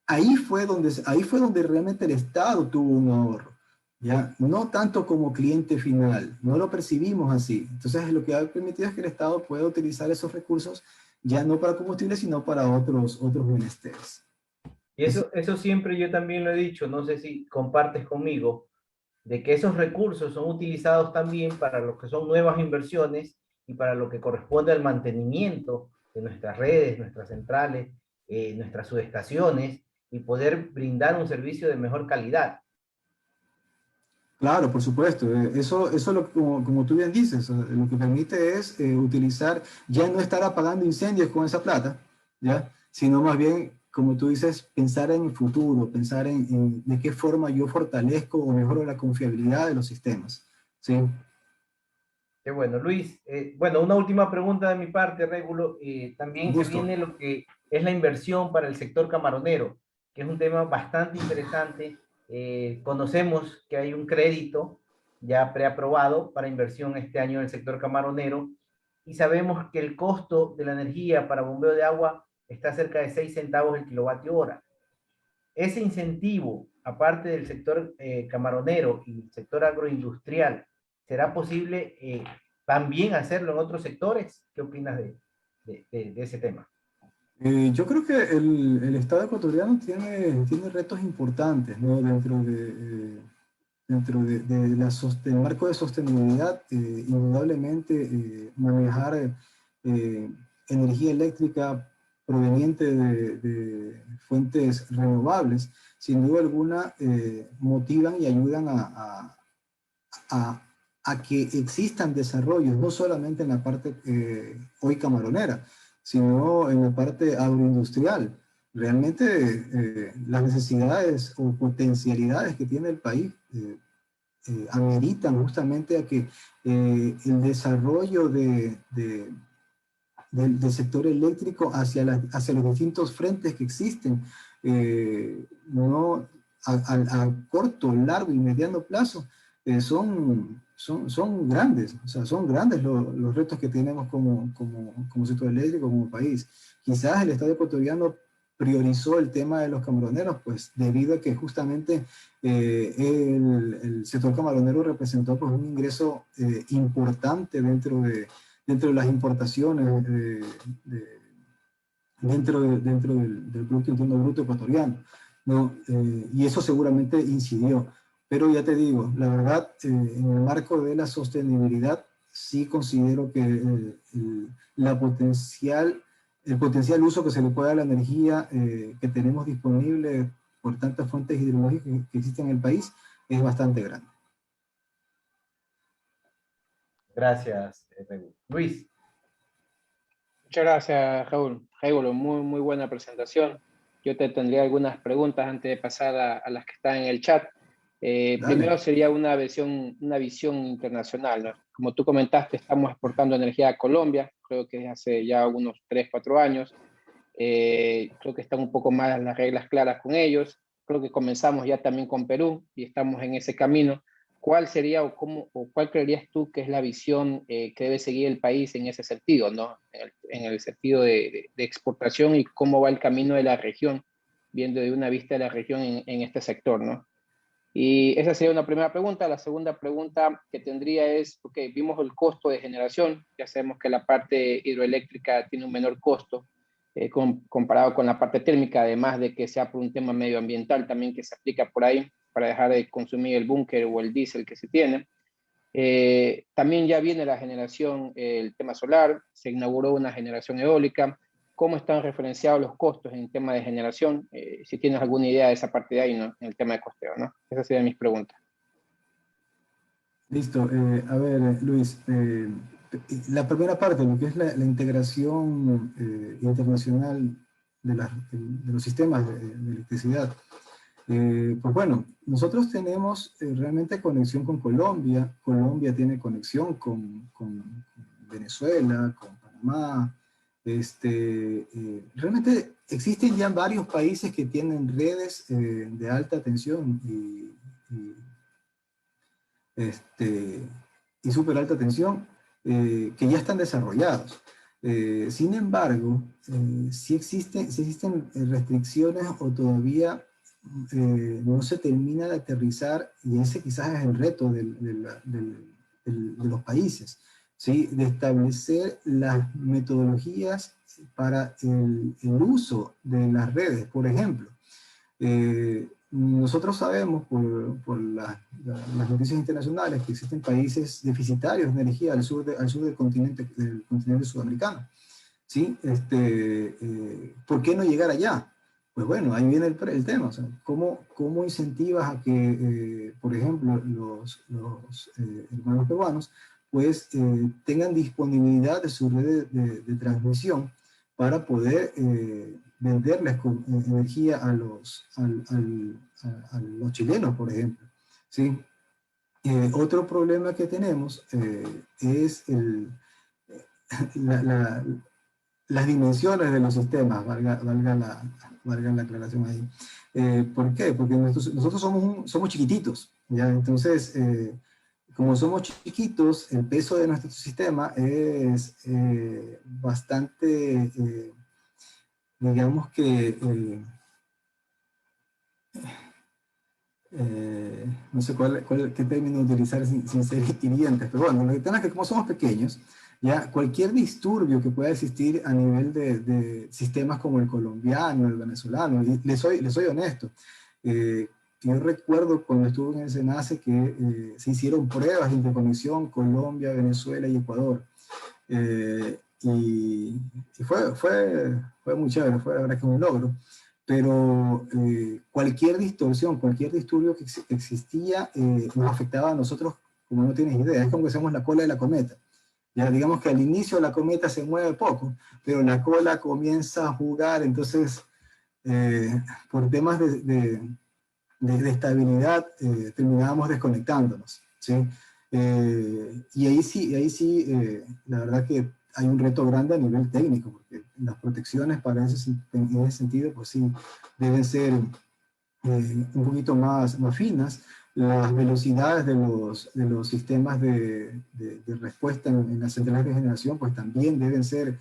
ahí fue donde realmente el Estado tuvo un ahorro, ¿ya? No tanto como cliente final, no lo percibimos así. Entonces, lo que ha permitido es que el Estado pueda utilizar esos recursos ya no para combustible, sino para otros menesteres. Y eso siempre yo también lo he dicho, no sé si compartes conmigo, de que esos recursos son utilizados también para lo que son nuevas inversiones y para lo que corresponde al mantenimiento de nuestras redes, nuestras centrales, nuestras subestaciones y poder brindar un servicio de mejor calidad. Claro, por supuesto. Eso como tú bien dices, lo que permite es utilizar, ya no estar apagando incendios con esa plata, ¿ya? Sino más bien, como tú dices, pensar en el futuro, pensar en de qué forma yo fortalezco o mejoro la confiabilidad de los sistemas, ¿sí? Qué bueno, Luis. Bueno, una última pregunta de mi parte, Régulo. Un También se gusto. viene lo que es la inversión para el sector camaronero, que es un tema bastante interesante. Conocemos que hay un crédito ya preaprobado para inversión este año en el sector camaronero y sabemos que el costo de la energía para bombeo de agua está cerca de 6 centavos el kilovatio hora. Ese incentivo, aparte del sector camaronero y el sector agroindustrial, ¿será posible también hacerlo en otros sectores? ¿Qué opinas de ese tema? Yo creo que el Estado ecuatoriano tiene retos importantes, ¿no? Del marco de sostenibilidad, indudablemente manejar energía eléctrica proveniente de fuentes renovables, sin duda alguna motivan y ayudan a que existan desarrollos, no solamente en la parte hoy camaronera, sino en la parte agroindustrial. Realmente las necesidades o potencialidades que tiene el país ameritan justamente a que el desarrollo del sector eléctrico hacia los distintos frentes que existen, no, a corto, largo y mediano plazo, son grandes, o sea, son grandes los retos que tenemos como sector eléctrico, como país. Quizás el Estado ecuatoriano priorizó el tema de los camaroneros, pues debido a que justamente el sector camaronero representó pues, un ingreso importante dentro de las importaciones, dentro del Producto Interno Bruto ecuatoriano, ¿no? Y eso seguramente incidió. Pero ya te digo, la verdad, en el marco de la sostenibilidad, sí considero que el potencial uso que se le puede dar a la energía que tenemos disponible por tantas fuentes hidrológicas que existen en el país es bastante grande. Gracias, Luis. Muchas gracias, Raúl. Raúl, muy buena presentación. Yo te tendría algunas preguntas antes de pasar a las que están en el chat. Primero sería una visión internacional, ¿no? Como tú comentaste, estamos exportando energía a Colombia, creo que hace ya unos 3, 4 años. Creo que están un poco más las reglas claras con ellos. Creo que comenzamos ya también con Perú y estamos en ese camino. ¿Cuál sería o cuál creerías tú que es la visión que debe seguir el país en ese sentido, ¿no? En el sentido de exportación y cómo va el camino de la región, viendo de una vista de la región en este sector, ¿no? Y esa sería una primera pregunta. La segunda pregunta que tendría es, ok, vimos el costo de generación, ya sabemos que la parte hidroeléctrica tiene un menor costo comparado con la parte térmica, además de que sea por un tema medioambiental también que se aplica por ahí para dejar de consumir el búnker o el diésel que se tiene. También ya viene la generación, el tema solar, se inauguró una generación eólica. ¿Cómo están referenciados los costos en tema de generación? Si tienes alguna idea de esa parte de ahí, ¿no? En el tema de costeo, ¿no? Esas serían mis preguntas. Listo. A ver, Luis, la primera parte, lo que es la integración internacional de los sistemas de electricidad. Pues bueno, nosotros tenemos realmente conexión con Colombia. Colombia tiene conexión con Venezuela, con Panamá. Realmente existen ya varios países que tienen redes de alta tensión y súper alta tensión que ya están desarrollados. Sin embargo, sí existen restricciones o todavía no se termina de aterrizar, y ese quizás es el reto de los países, ¿sí? De establecer las metodologías para el uso de las redes. Por ejemplo, nosotros sabemos por las noticias internacionales que existen países deficitarios de energía al sur del continente sudamericano, ¿sí? ¿Por qué no llegar allá? Pues bueno, ahí viene el tema. O sea, ¿cómo incentivas a que, por ejemplo, los hermanos peruanos pues tengan disponibilidad de su red de transmisión para poder venderles energía a los chilenos, por ejemplo, ¿sí? Otro problema que tenemos es las dimensiones de los sistemas, valga la aclaración ahí. ¿Por qué? Porque nosotros somos chiquititos, ¿ya? Entonces, como somos chiquitos, el peso de nuestro sistema es bastante, digamos que, no sé qué término utilizar sin ser hirientes, pero bueno, lo que tenemos es que como somos pequeños, ya cualquier disturbio que pueda existir a nivel de sistemas como el colombiano, el venezolano, y les soy honesto, yo recuerdo cuando estuve en el SENACE que se hicieron pruebas de interconexión Colombia, Venezuela y Ecuador. y fue muy chévere, fue la verdad que un logro. Pero cualquier distorsión, cualquier disturbio que existía nos afectaba a nosotros como no tienes idea. Es como que somos la cola de la cometa. Ya digamos que al inicio la cometa se mueve poco, pero la cola comienza a jugar, entonces por temas de estabilidad terminábamos desconectándonos, ¿sí? Y ahí sí la verdad que hay un reto grande a nivel técnico, porque las protecciones para en ese sentido, pues sí, deben ser un poquito más finas. Las velocidades de los sistemas de respuesta en las centrales de generación, pues también deben ser,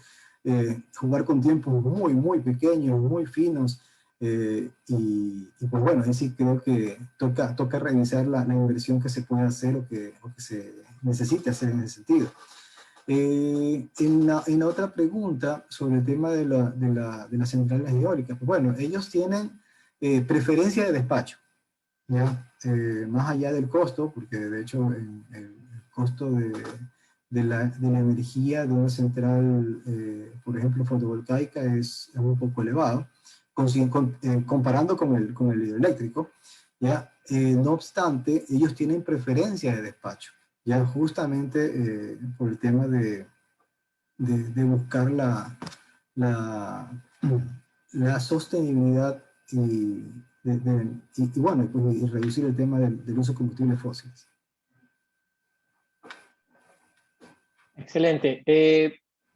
jugar con tiempos muy pequeños, muy finos, y pues bueno, ahí sí creo que toca revisar la inversión que se puede hacer o que se necesite hacer en ese sentido. En la otra pregunta sobre el tema de las centrales eólicas, pues bueno, ellos tienen preferencia de despacho, ¿ya? Más allá del costo, porque de hecho el costo de la energía de una central, por ejemplo, fotovoltaica es un poco elevado, comparando con el hidroeléctrico, ¿ya? No obstante, ellos tienen preferencia de despacho, ya justamente por el tema de buscar la sostenibilidad y bueno, pues, y reducir el tema del uso de combustibles fósiles. Excelente.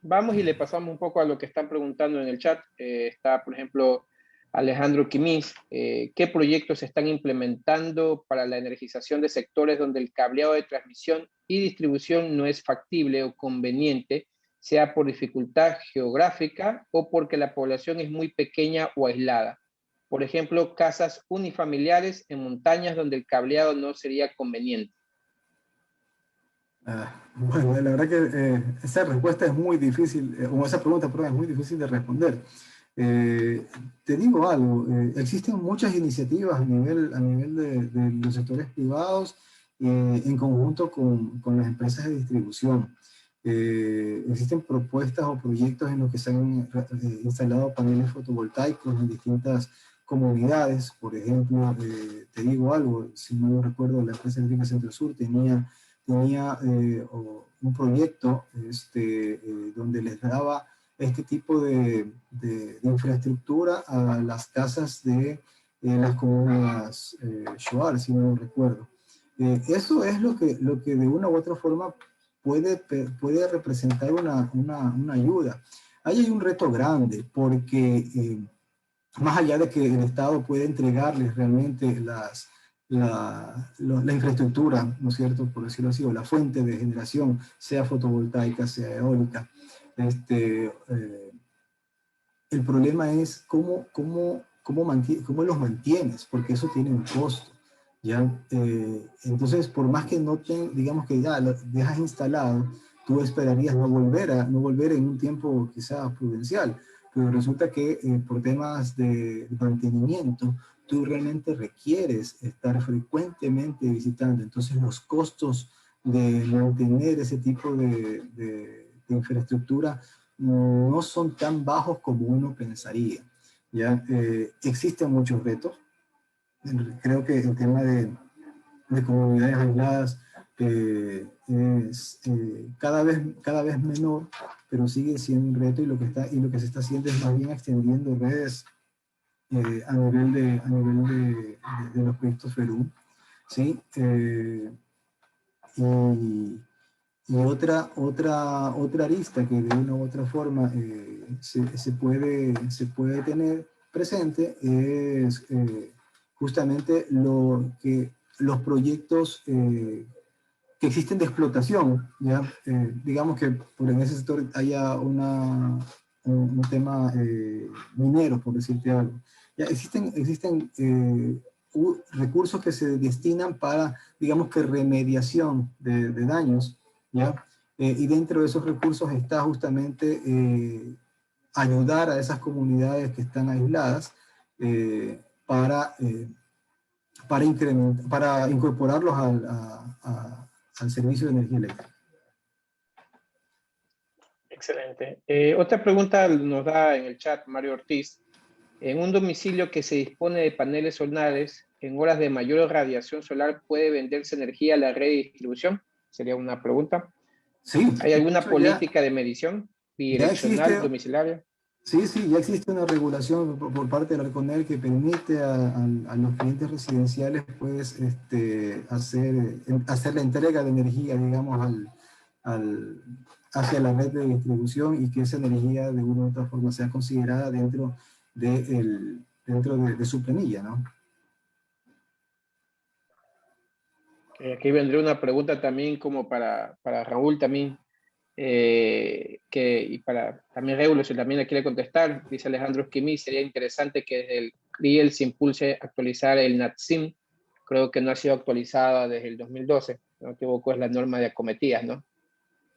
Vamos y le pasamos un poco a lo que están preguntando en el chat. Está, por ejemplo, Alejandro Quimís. ¿Qué proyectos se están implementando para la energización de sectores donde el cableado de transmisión y distribución no es factible o conveniente, sea por dificultad geográfica o porque la población es muy pequeña o aislada? Por ejemplo, casas unifamiliares en montañas donde el cableado no sería conveniente. Bueno, la verdad que esa respuesta es muy difícil, o esa pregunta, perdón, es muy difícil de responder. Te digo algo, existen muchas iniciativas a nivel de los sectores privados en conjunto con las empresas de distribución. Existen propuestas o proyectos en los que se han instalado paneles fotovoltaicos en distintas comunidades. Por ejemplo, te digo algo, si no lo recuerdo, la empresa eléctrica Centro Sur tenía un proyecto donde les daba este tipo de infraestructura a las casas de las comunidades Shuar, si no lo recuerdo. Eso es lo que de una u otra forma puede representar una ayuda. Ahí hay un reto grande, porque más allá de que el Estado puede entregarles realmente la infraestructura, ¿no es cierto?, por decirlo así, o la fuente de generación, sea fotovoltaica, sea eólica. El problema es cómo los mantienes, porque eso tiene un costo, ¿ya? Entonces, por más que no digamos que ya lo dejas instalado, tú esperarías no volver en un tiempo quizá prudencial, pero resulta que por temas de mantenimiento, tú realmente requieres estar frecuentemente visitando. Entonces los costos de mantener ese tipo de infraestructura no son tan bajos como uno pensaría, ¿ya? Existen muchos retos. Creo que el tema de comunidades aisladas es cada vez menor, pero sigue siendo un reto, y lo que se está haciendo es más bien extendiendo redes a nivel de los proyectos FERUM, ¿sí? Y otra arista que de una u otra forma se puede tener presente es justamente los proyectos que existen de explotación, ¿ya? Digamos que en ese sector haya un tema minero, por decirte algo. Ya existen recursos que se destinan para, digamos que, remediación de daños, ¿ya? Y dentro de esos recursos está justamente ayudar a esas comunidades que están aisladas para incorporarlos al servicio de energía eléctrica. Excelente. Otra pregunta nos da en el chat Mario Ortiz. En un domicilio que se dispone de paneles solares, en horas de mayor radiación solar, ¿puede venderse energía a la red de distribución? Sería una pregunta. Sí, ¿Hay de alguna hecho ya, política de medición ya bidireccional existe. domiciliaria? Sí, sí, ya existe una regulación por parte del ARCONEL que permite a los clientes residenciales pues, hacer la entrega de energía, digamos, al- hacia la red de distribución y que esa energía de una u otra forma sea considerada dentro de su planilla, ¿no? Aquí vendría una pregunta también como para Raúl también, y para también Regulo, si también le quiere contestar, dice Alejandro Esquimí, sería interesante que desde el CRIEL se impulse a actualizar el NATSIM. Creo que no ha sido actualizada desde el 2012, si no me equivoco, es la norma de acometidas, ¿no?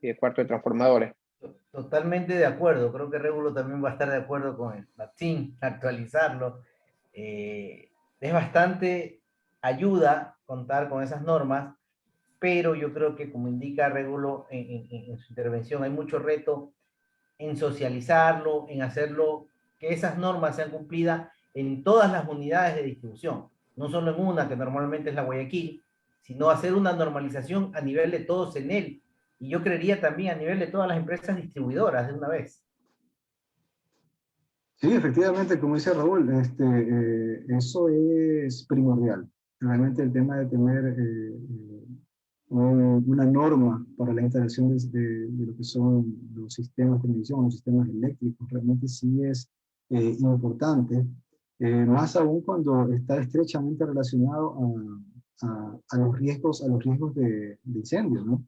Y de cuarto de transformadores. Totalmente de acuerdo. Creo que Regulo también va a estar de acuerdo con el Martín, actualizarlo. Es bastante ayuda contar con esas normas, pero yo creo que, como indica Regulo en su intervención, hay mucho reto en socializarlo, en hacerlo, que esas normas sean cumplidas en todas las unidades de distribución, no solo en una, que normalmente es la Guayaquil, sino hacer una normalización a nivel de todos en él. Y yo creería también a nivel de todas las empresas distribuidoras de una vez. Sí, efectivamente, como dice Raúl, eso es primordial. Realmente el tema de tener una norma para la instalación de lo que son los sistemas de medición, los sistemas eléctricos, realmente sí es importante, más aún cuando está estrechamente relacionado a los riesgos de incendio, ¿no?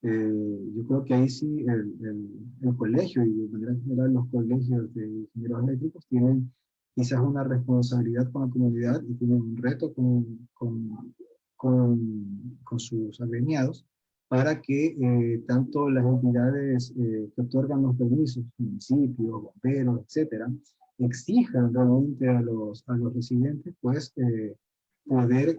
Yo creo que ahí sí el colegio y de manera general los colegios de ingenieros eléctricos tienen quizás una responsabilidad con la comunidad y tienen un reto con sus agremiados para que tanto las entidades que otorgan los permisos, municipios, bomberos, etcétera, exijan realmente a los residentes pues poder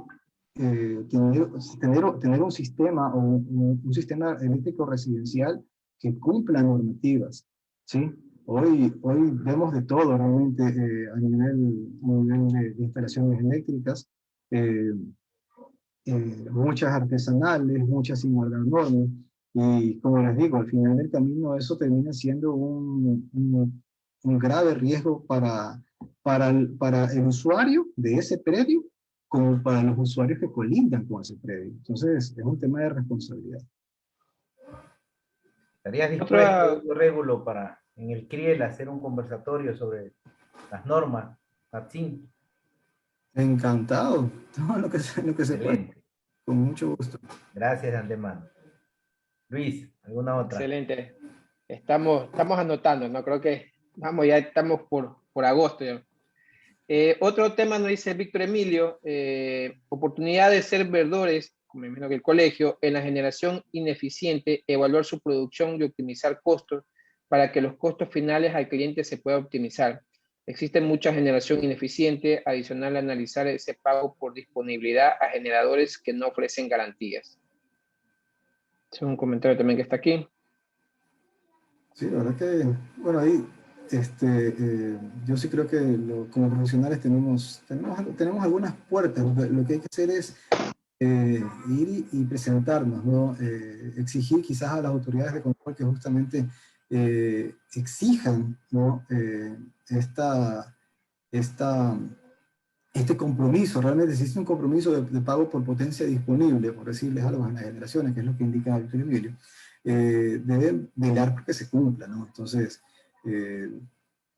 tener un sistema o un sistema eléctrico residencial que cumpla normativas, ¿sí? Hoy vemos de todo realmente a nivel de instalaciones eléctricas, eh, muchas artesanales, muchas sin guardar normas, y como les digo, al final del camino eso termina siendo un grave riesgo para el usuario de ese predio como para los usuarios que colindan con ese predio. Entonces, es un tema de responsabilidad. ¿Estarías Otra, dispuesto, Régulo, para en el CRIEL hacer un conversatorio sobre las normas, Martín? Encantado. Todo lo que se puede. Excelente. Con mucho gusto. Gracias de antemano. Luis, ¿alguna otra? excelente. Estamos anotando, ¿no? Creo que ya estamos por agosto ya. Otro tema nos dice Víctor Emilio, oportunidad de ser verdores, me imagino que el colegio, en la generación ineficiente, evaluar su producción y optimizar costos para que los costos finales al cliente se puedan optimizar. Existe mucha generación ineficiente, adicional a analizar ese pago por disponibilidad a generadores que no ofrecen garantías. Es un comentario también que está aquí. Sí, la verdad que, bueno, ahí yo sí creo que como profesionales tenemos algunas puertas. Lo que hay que hacer es ir y presentarnos, ¿no? Exigir quizás a las autoridades de control que justamente exijan, ¿no? esta, esta, este compromiso. Realmente existe un compromiso de pago por potencia disponible, por decirles algo a las generaciones, que es lo que indica Víctor Emilio. Deben velar porque se cumpla, ¿no? Entonces, eh,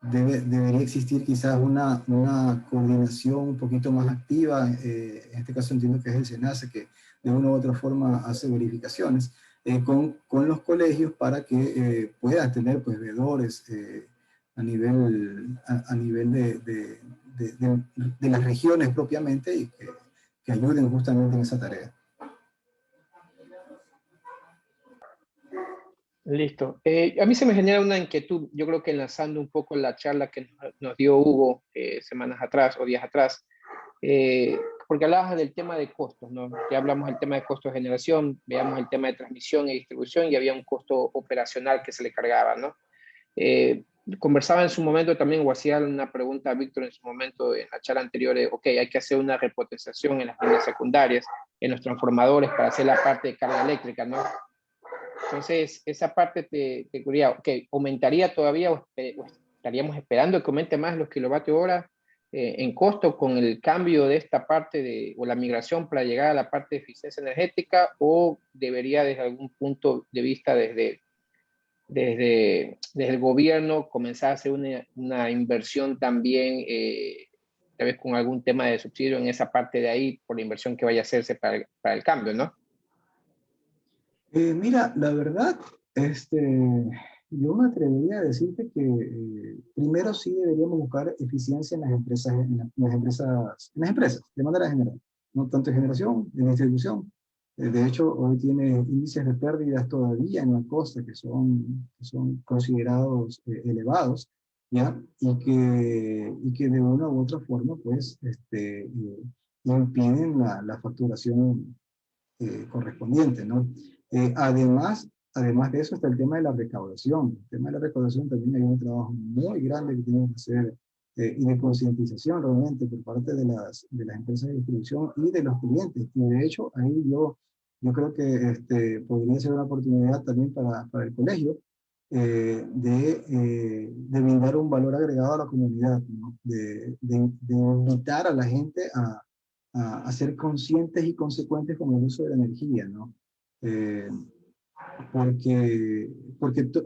debería existir quizás una coordinación un poquito más activa. En este caso entiendo que es el SENACE que de una u otra forma hace verificaciones con los colegios para que puedan tener pues veedores a nivel de las regiones propiamente y que ayuden justamente en esa tarea. Listo. A mí se me genera una inquietud, yo creo que enlazando un poco la charla que nos dio Hugo semanas atrás o días atrás, porque hablabas del tema de costos, ¿no? Ya hablamos del tema de costos de generación, veamos el tema de transmisión y distribución, y había un costo operacional que se le cargaba, ¿no? Conversaba en su momento también, o hacía una pregunta a Víctor en su momento en la charla anterior, ok, hay que hacer una repotenciación en las líneas secundarias, en los transformadores para hacer la parte de carga eléctrica, ¿no? Entonces, esa parte te quería, ok, ¿aumentaría todavía o estaríamos esperando que aumente más los kilovatios hora en costo con el cambio de esta parte o la migración para llegar a la parte de eficiencia energética, o debería desde algún punto de vista desde el gobierno comenzar a hacer una inversión también, tal vez con algún tema de subsidio en esa parte de ahí, por la inversión que vaya a hacerse para el cambio, ¿no? Mira, la verdad, yo me atrevería a decirte que primero sí deberíamos buscar eficiencia en las empresas, en las empresas, de manera general, no tanto en generación, en distribución. De hecho, hoy tiene índices de pérdidas todavía en la costa que son considerados elevados, ¿ya? Y que de una u otra forma, pues, impiden la facturación correspondiente, ¿no? Además de eso está el tema de la recaudación. El tema de la recaudación también hay un trabajo muy grande que tenemos que hacer y de concientización realmente por parte de las empresas de distribución y de los clientes. Y de hecho, ahí yo creo que podría ser una oportunidad también para el colegio de brindar un valor agregado a la comunidad, ¿no? De invitar a la gente a ser conscientes y consecuentes con el uso de la energía, ¿no? Eh,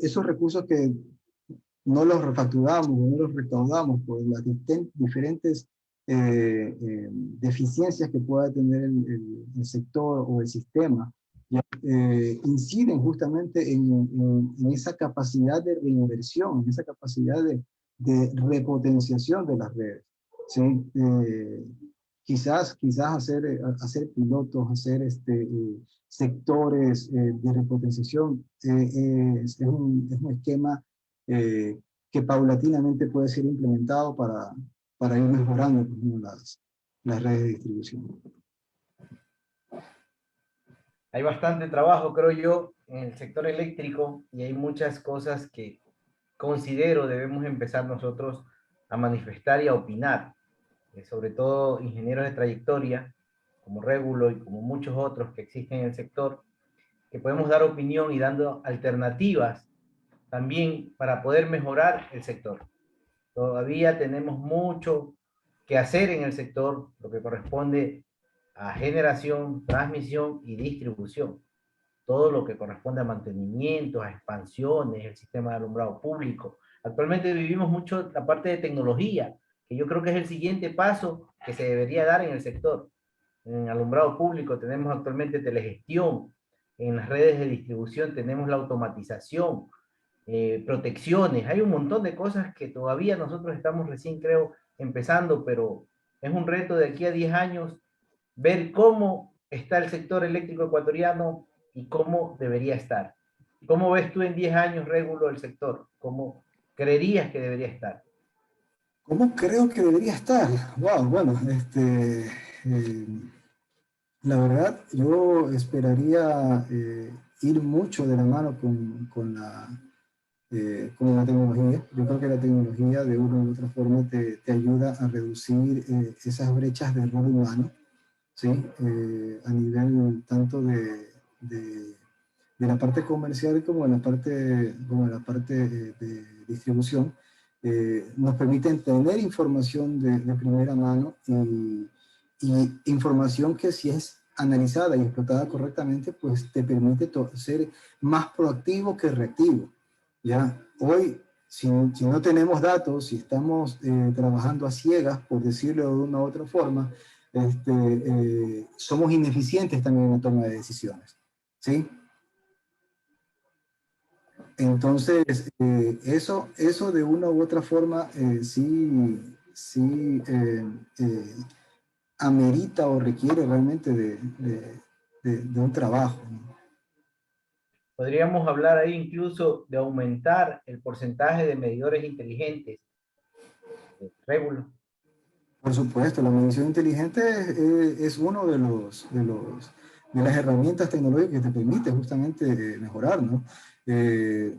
esos recursos que no los refacturamos, no los recaudamos por las diferentes deficiencias que pueda tener el sector o el sistema, ¿ya? Inciden justamente en esa capacidad de reinversión, en esa capacidad de repotenciación de las redes, ¿sí? Quizás hacer pilotos, hacer sectores de repotenciación es un esquema que paulatinamente puede ser implementado para ir mejorando, por ejemplo, las redes de distribución. Hay bastante trabajo, creo yo, en el sector eléctrico, y hay muchas cosas que considero debemos empezar nosotros a manifestar y a opinar. Sobre todo ingenieros de trayectoria, como Régulo y como muchos otros que existen en el sector, que podemos dar opinión y dando alternativas también para poder mejorar el sector. Todavía tenemos mucho que hacer en el sector, lo que corresponde a generación, transmisión y distribución. Todo lo que corresponde a mantenimiento, a expansiones, el sistema de alumbrado público. Actualmente vivimos mucho la parte de tecnología, que yo creo que es el siguiente paso que se debería dar en el sector. En alumbrado público tenemos actualmente telegestión, en las redes de distribución tenemos la automatización, protecciones, hay un montón de cosas que todavía nosotros estamos recién, creo, empezando, pero es un reto de aquí a 10 años ver cómo está el sector eléctrico ecuatoriano y cómo debería estar. ¿Cómo ves tú en 10 años, Régulo, el sector? ¿Cómo creerías que debería estar? ¿Cómo creo que debería estar? Wow, bueno, la verdad, yo esperaría ir mucho de la mano con la tecnología. Yo creo que la tecnología de una u otra forma te ayuda a reducir esas brechas de error humano, ¿sí? A nivel tanto de la parte comercial como de la parte de distribución. Nos permiten tener información de primera mano y información que, si es analizada y explotada correctamente, pues te permite ser más proactivo que reactivo. ¿Ya? Hoy, si no tenemos datos, si estamos trabajando a ciegas, por decirlo de una u otra forma, somos ineficientes también en la toma de decisiones, ¿sí? Entonces, eso de una u otra forma sí amerita o requiere realmente de un trabajo, ¿no? Podríamos hablar ahí incluso de aumentar el porcentaje de medidores inteligentes, Régulo. Por supuesto, la medición inteligente es uno de las herramientas tecnológicas que te permite justamente mejorar, ¿no? Eh,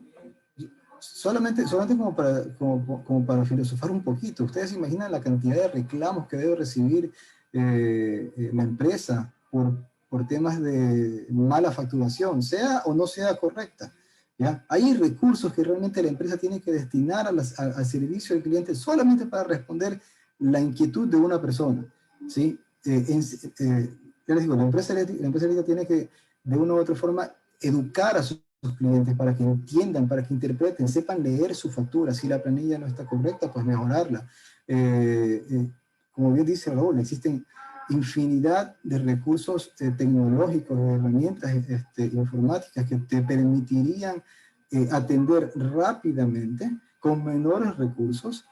solamente como para filosofar un poquito, ¿ustedes se imaginan la cantidad de reclamos que debe recibir la empresa por temas de mala facturación, sea o no sea correcta? ¿Ya? Hay recursos que realmente la empresa tiene que destinar al servicio del cliente solamente para responder la inquietud de una persona, ¿sí? Ya les digo, la empresa eléctrica tiene que, de una u otra forma, educar a sus clientes para que entiendan, para que interpreten, sepan leer su factura. Si la planilla no está correcta, pues mejorarla. Como bien dice Raúl, existen infinidad de recursos tecnológicos, de herramientas informáticas que te permitirían atender rápidamente, con menores recursos,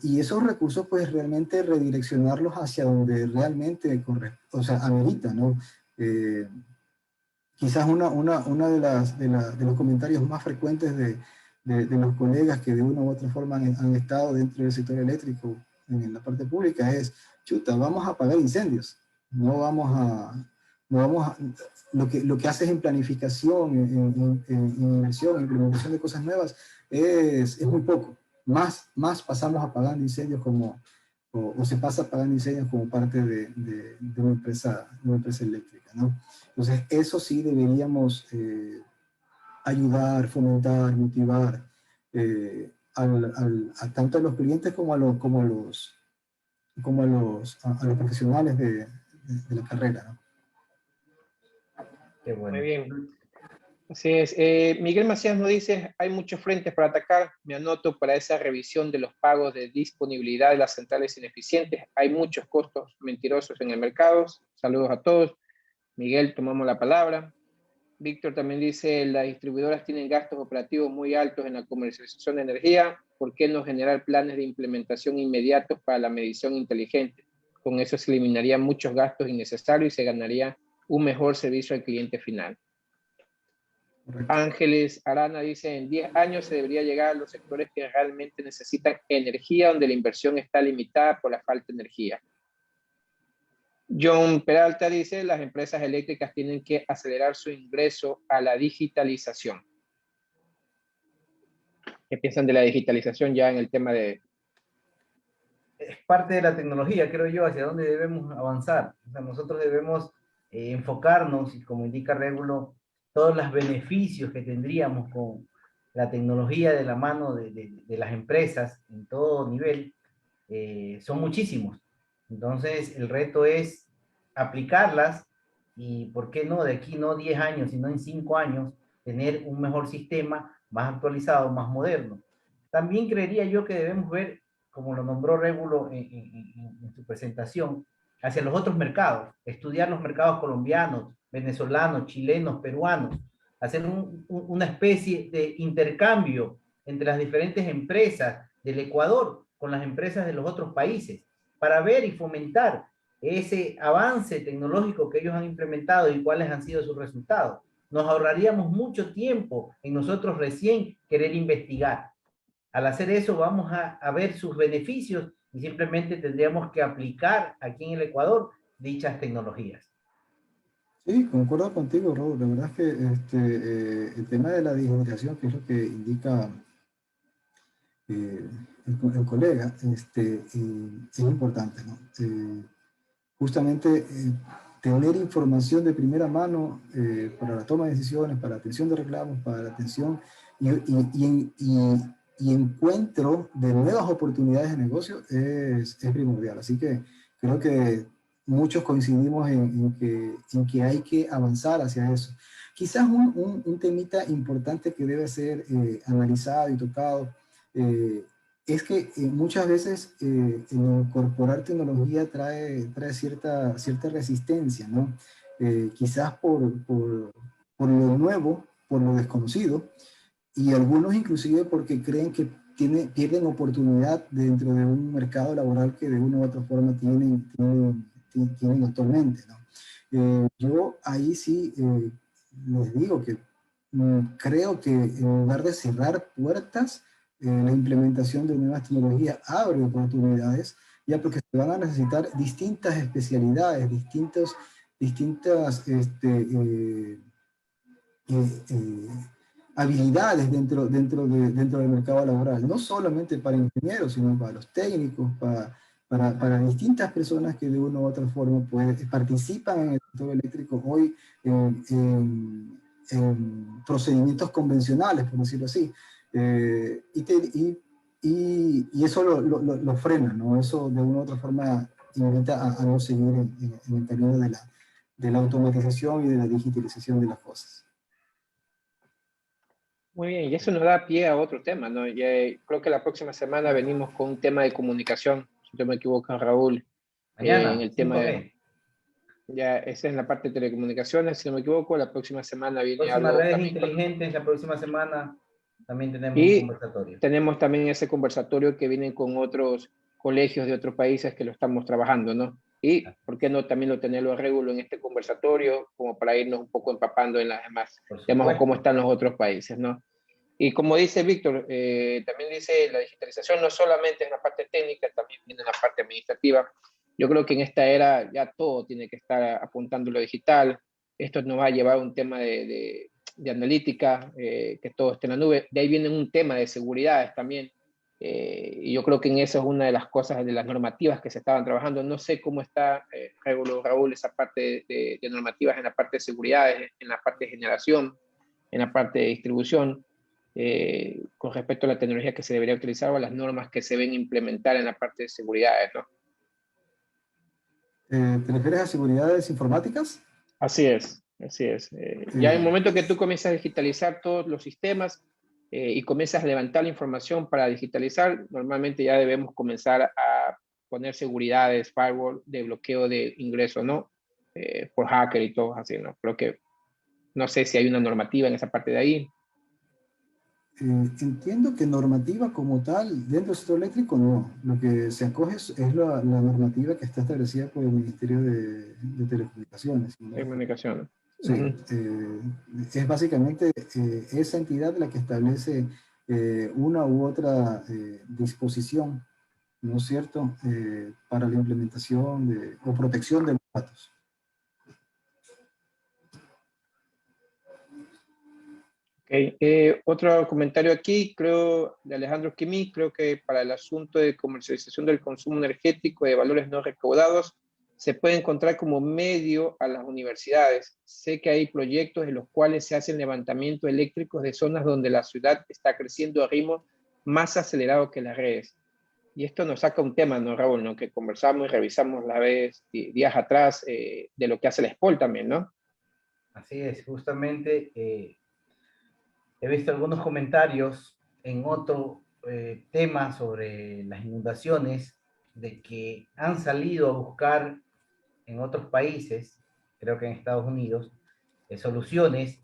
y esos recursos pues realmente redireccionarlos hacia donde realmente o sea, amerita, ¿no? Quizás una de los comentarios más frecuentes de los colegas que de una u otra forma han estado dentro del sector eléctrico en la parte pública es, chuta, vamos a apagar incendios, no vamos a, lo que haces en planificación, en inversión, en implementación de cosas nuevas, es muy poco. Más pasamos apagando incendios o se pasa apagando incendios como parte de una empresa eléctrica, ¿no? Entonces, eso sí deberíamos ayudar, fomentar, motivar tanto a los clientes como a los profesionales de la carrera, ¿no? Qué bueno. Muy bien. Así es. Miguel Macías nos dice, hay muchos frentes para atacar. Me anoto para esa revisión de los pagos de disponibilidad de las centrales ineficientes. Hay muchos costos mentirosos en el mercado. Saludos a todos. Miguel, tomamos la palabra. Víctor también dice, las distribuidoras tienen gastos operativos muy altos en la comercialización de energía. ¿Por qué no generar planes de implementación inmediatos para la medición inteligente? Con eso se eliminarían muchos gastos innecesarios y se ganaría un mejor servicio al cliente final. Correcto. Ángeles Arana dice, en 10 años se debería llegar a los sectores que realmente necesitan energía, donde la inversión está limitada por la falta de energía. John Peralta dice, las empresas eléctricas tienen que acelerar su ingreso a la digitalización. ¿Qué piensan de la digitalización ya en el tema de... Es parte de la tecnología, creo yo, hacia dónde debemos avanzar. O sea, nosotros debemos enfocarnos, y como indica Régulo, todos los beneficios que tendríamos con la tecnología de la mano de las empresas en todo nivel, son muchísimos. Entonces, el reto es aplicarlas y, ¿por qué no? De aquí no 10 años, sino en 5 años, tener un mejor sistema, más actualizado, más moderno. También creería yo que debemos ver, como lo nombró Régulo en su presentación, hacia los otros mercados, estudiar los mercados colombianos, venezolanos, chilenos, peruanos, hacer una especie de intercambio entre las diferentes empresas del Ecuador con las empresas de los otros países, para ver y fomentar ese avance tecnológico que ellos han implementado y cuáles han sido sus resultados. Nos ahorraríamos mucho tiempo en nosotros recién querer investigar. Al hacer eso vamos a ver sus beneficios y simplemente tendríamos que aplicar aquí en el Ecuador dichas tecnologías. Sí, concuerdo contigo, Raúl. La verdad es que el tema de la digitalización, que es lo que indica el colega, es importante, ¿no? Justamente tener información de primera mano para la toma de decisiones, para la atención de reclamos, para la atención y encuentro de nuevas oportunidades de negocio es primordial. Así que creo que muchos coincidimos en que hay que avanzar hacia eso. Quizás un temita importante que debe ser analizado y tocado es que muchas veces incorporar tecnología trae cierta resistencia, ¿no? Quizás por lo nuevo, por lo desconocido, y algunos inclusive porque creen que pierden oportunidad dentro de un mercado laboral que de una u otra forma tienen actualmente, ¿no? Yo ahí sí les digo que creo que en lugar de cerrar puertas, la implementación de nuevas tecnologías abre oportunidades ya porque se van a necesitar distintas especialidades, distintas habilidades dentro del mercado laboral, no solamente para ingenieros, sino para los técnicos, para distintas personas que de una u otra forma participan en el sector eléctrico hoy en procedimientos convencionales, por decirlo así. Y eso lo frena, ¿no? Eso de una u otra forma invita a no seguir en el camino de la automatización y de la digitalización de las cosas. Muy bien, y eso nos da pie a otro tema, ¿no? Creo que la próxima semana venimos con un tema de comunicación, si no me equivoco, Raúl, Mañana, en el tema 5G. de... Ya, esa es en la parte de telecomunicaciones, si no me equivoco, la próxima semana viene Próximas algo redes también. inteligentes, la próxima semana también tenemos un Y conversatorio. tenemos también ese conversatorio que viene con otros colegios de otros países que lo estamos trabajando, ¿no? Y, ¿por qué no también lo tenerlo a Régulo en este conversatorio, como para irnos un poco empapando en las demás temas o cómo están los otros países, ¿no? Y como dice Víctor, también dice, la digitalización no solamente en la parte técnica, también viene en la parte administrativa. Yo creo que en esta era ya todo tiene que estar apuntando a lo digital. Esto nos va a llevar a un tema de analítica, que todo esté en la nube. De ahí viene un tema de seguridad también. Y yo creo que en eso es una de las cosas, de las normativas que se estaban trabajando. No sé cómo está, Raúl, esa parte de normativas en la parte de seguridad, en la parte de generación, en la parte de distribución, con respecto a la tecnología que se debería utilizar o a las normas que se ven implementar en la parte de seguridad, ¿no? ¿Te refieres a seguridades informáticas? Así es, así es. Ya en el momento que tú comienzas a digitalizar todos los sistemas y comienzas a levantar la información para digitalizar, normalmente ya debemos comenzar a poner seguridades, firewall, de bloqueo de ingreso, ¿no? Por hacker y todo así, ¿no? Creo que no sé si hay una normativa en esa parte de ahí. Entiendo que normativa como tal, dentro del sector eléctrico, no. Lo que se acoge es la normativa que está establecida por el Ministerio de Telecomunicaciones, ¿no? Comunicación. Sí, es básicamente esa entidad la que establece una u otra disposición, ¿no es cierto?, para la implementación o protección de los datos. Okay. Otro comentario aquí, creo, de Alejandro Quimí, creo que para el asunto de comercialización del consumo energético de valores no recaudados, se puede encontrar como medio a las universidades. Sé que hay proyectos en los cuales se hacen levantamientos eléctricos de zonas donde la ciudad está creciendo a ritmo más acelerado que las redes. Y esto nos saca un tema, ¿no, Raúl? ¿No? Que conversamos y revisamos la vez, días atrás, de lo que hace la SPOL también, ¿no? Así es, justamente he visto algunos comentarios en otro tema sobre las inundaciones, de que han salido a buscar en otros países, creo que en Estados Unidos, soluciones,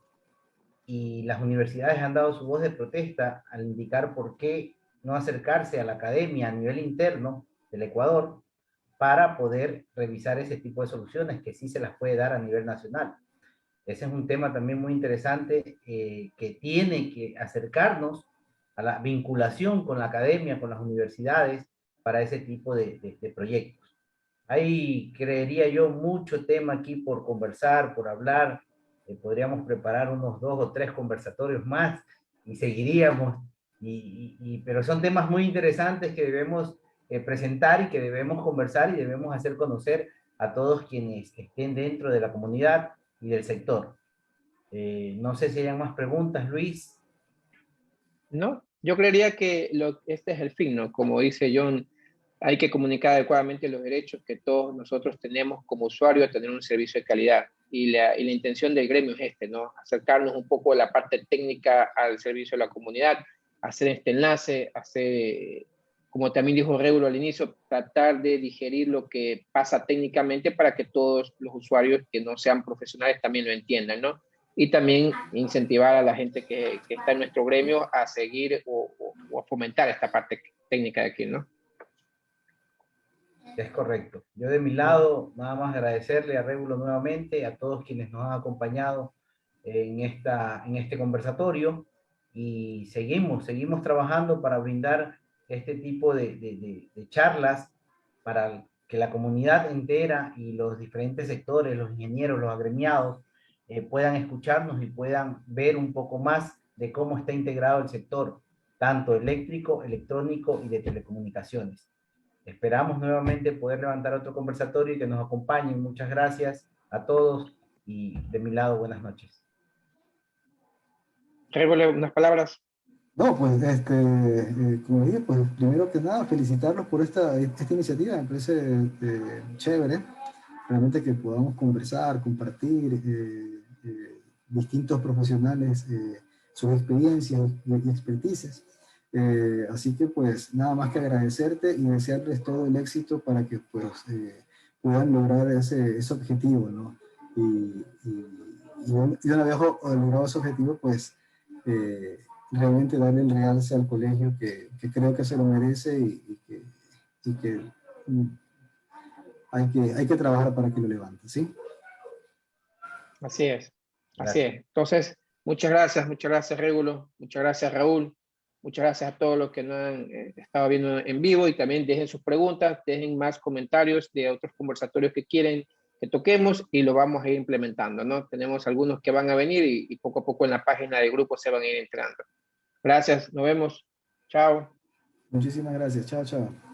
y las universidades han dado su voz de protesta al indicar por qué no acercarse a la academia a nivel interno del Ecuador para poder revisar ese tipo de soluciones que sí se las puede dar a nivel nacional. Ese es un tema también muy interesante que tiene que acercarnos a la vinculación con la academia, con las universidades, para ese tipo de proyectos. Hay, creería yo, mucho tema aquí por conversar, por hablar. Podríamos preparar unos 2 o 3 conversatorios más y seguiríamos. Pero son temas muy interesantes que debemos presentar y que debemos conversar y debemos hacer conocer a todos quienes estén dentro de la comunidad y del sector. No sé si hayan más preguntas, Luis. No, yo creería que este es el fin, ¿no? Como dice John, hay que comunicar adecuadamente los derechos que todos nosotros tenemos como usuarios a tener un servicio de calidad. Y la intención del gremio es ¿no? Acercarnos un poco a la parte técnica al servicio de la comunidad, hacer este enlace, hacer, como también dijo Régulo al inicio, tratar de digerir lo que pasa técnicamente para que todos los usuarios que no sean profesionales también lo entiendan, ¿no? Y también incentivar a la gente que está en nuestro gremio a seguir o a fomentar esta parte técnica de aquí, ¿no? Es correcto. Yo de mi lado, nada más agradecerle a Régulo nuevamente, a todos quienes nos han acompañado en este conversatorio, y seguimos trabajando para brindar este tipo de charlas para que la comunidad entera y los diferentes sectores, los ingenieros, los agremiados, puedan escucharnos y puedan ver un poco más de cómo está integrado el sector, tanto eléctrico, electrónico y de telecomunicaciones. Esperamos nuevamente poder levantar otro conversatorio y que nos acompañen. Muchas gracias a todos y de mi lado, buenas noches. Régulo, unas palabras. No, pues, como dije, pues, primero que nada, felicitarlos por esta iniciativa, me parece chévere, realmente que podamos conversar, compartir, distintos profesionales, sus experiencias y expertices. Así que, pues, nada más que agradecerte y desearles todo el éxito para que, pues, puedan lograr ese objetivo, ¿no? Y una vez logrado ese objetivo, pues, realmente darle el realce al colegio que creo que se lo merece y que hay que trabajar para que lo levante, ¿sí? Así es, así Gracias. es. Entonces, muchas gracias Régulo, muchas gracias Raúl, muchas gracias a todos los que nos han estado viendo en vivo y también dejen sus preguntas, dejen más comentarios de otros conversatorios que quieren que toquemos y lo vamos a ir implementando, ¿no? Tenemos algunos que van a venir y poco a poco en la página del grupo se van a ir entrando. Gracias, nos vemos. Chao. Muchísimas gracias. Chao, chao.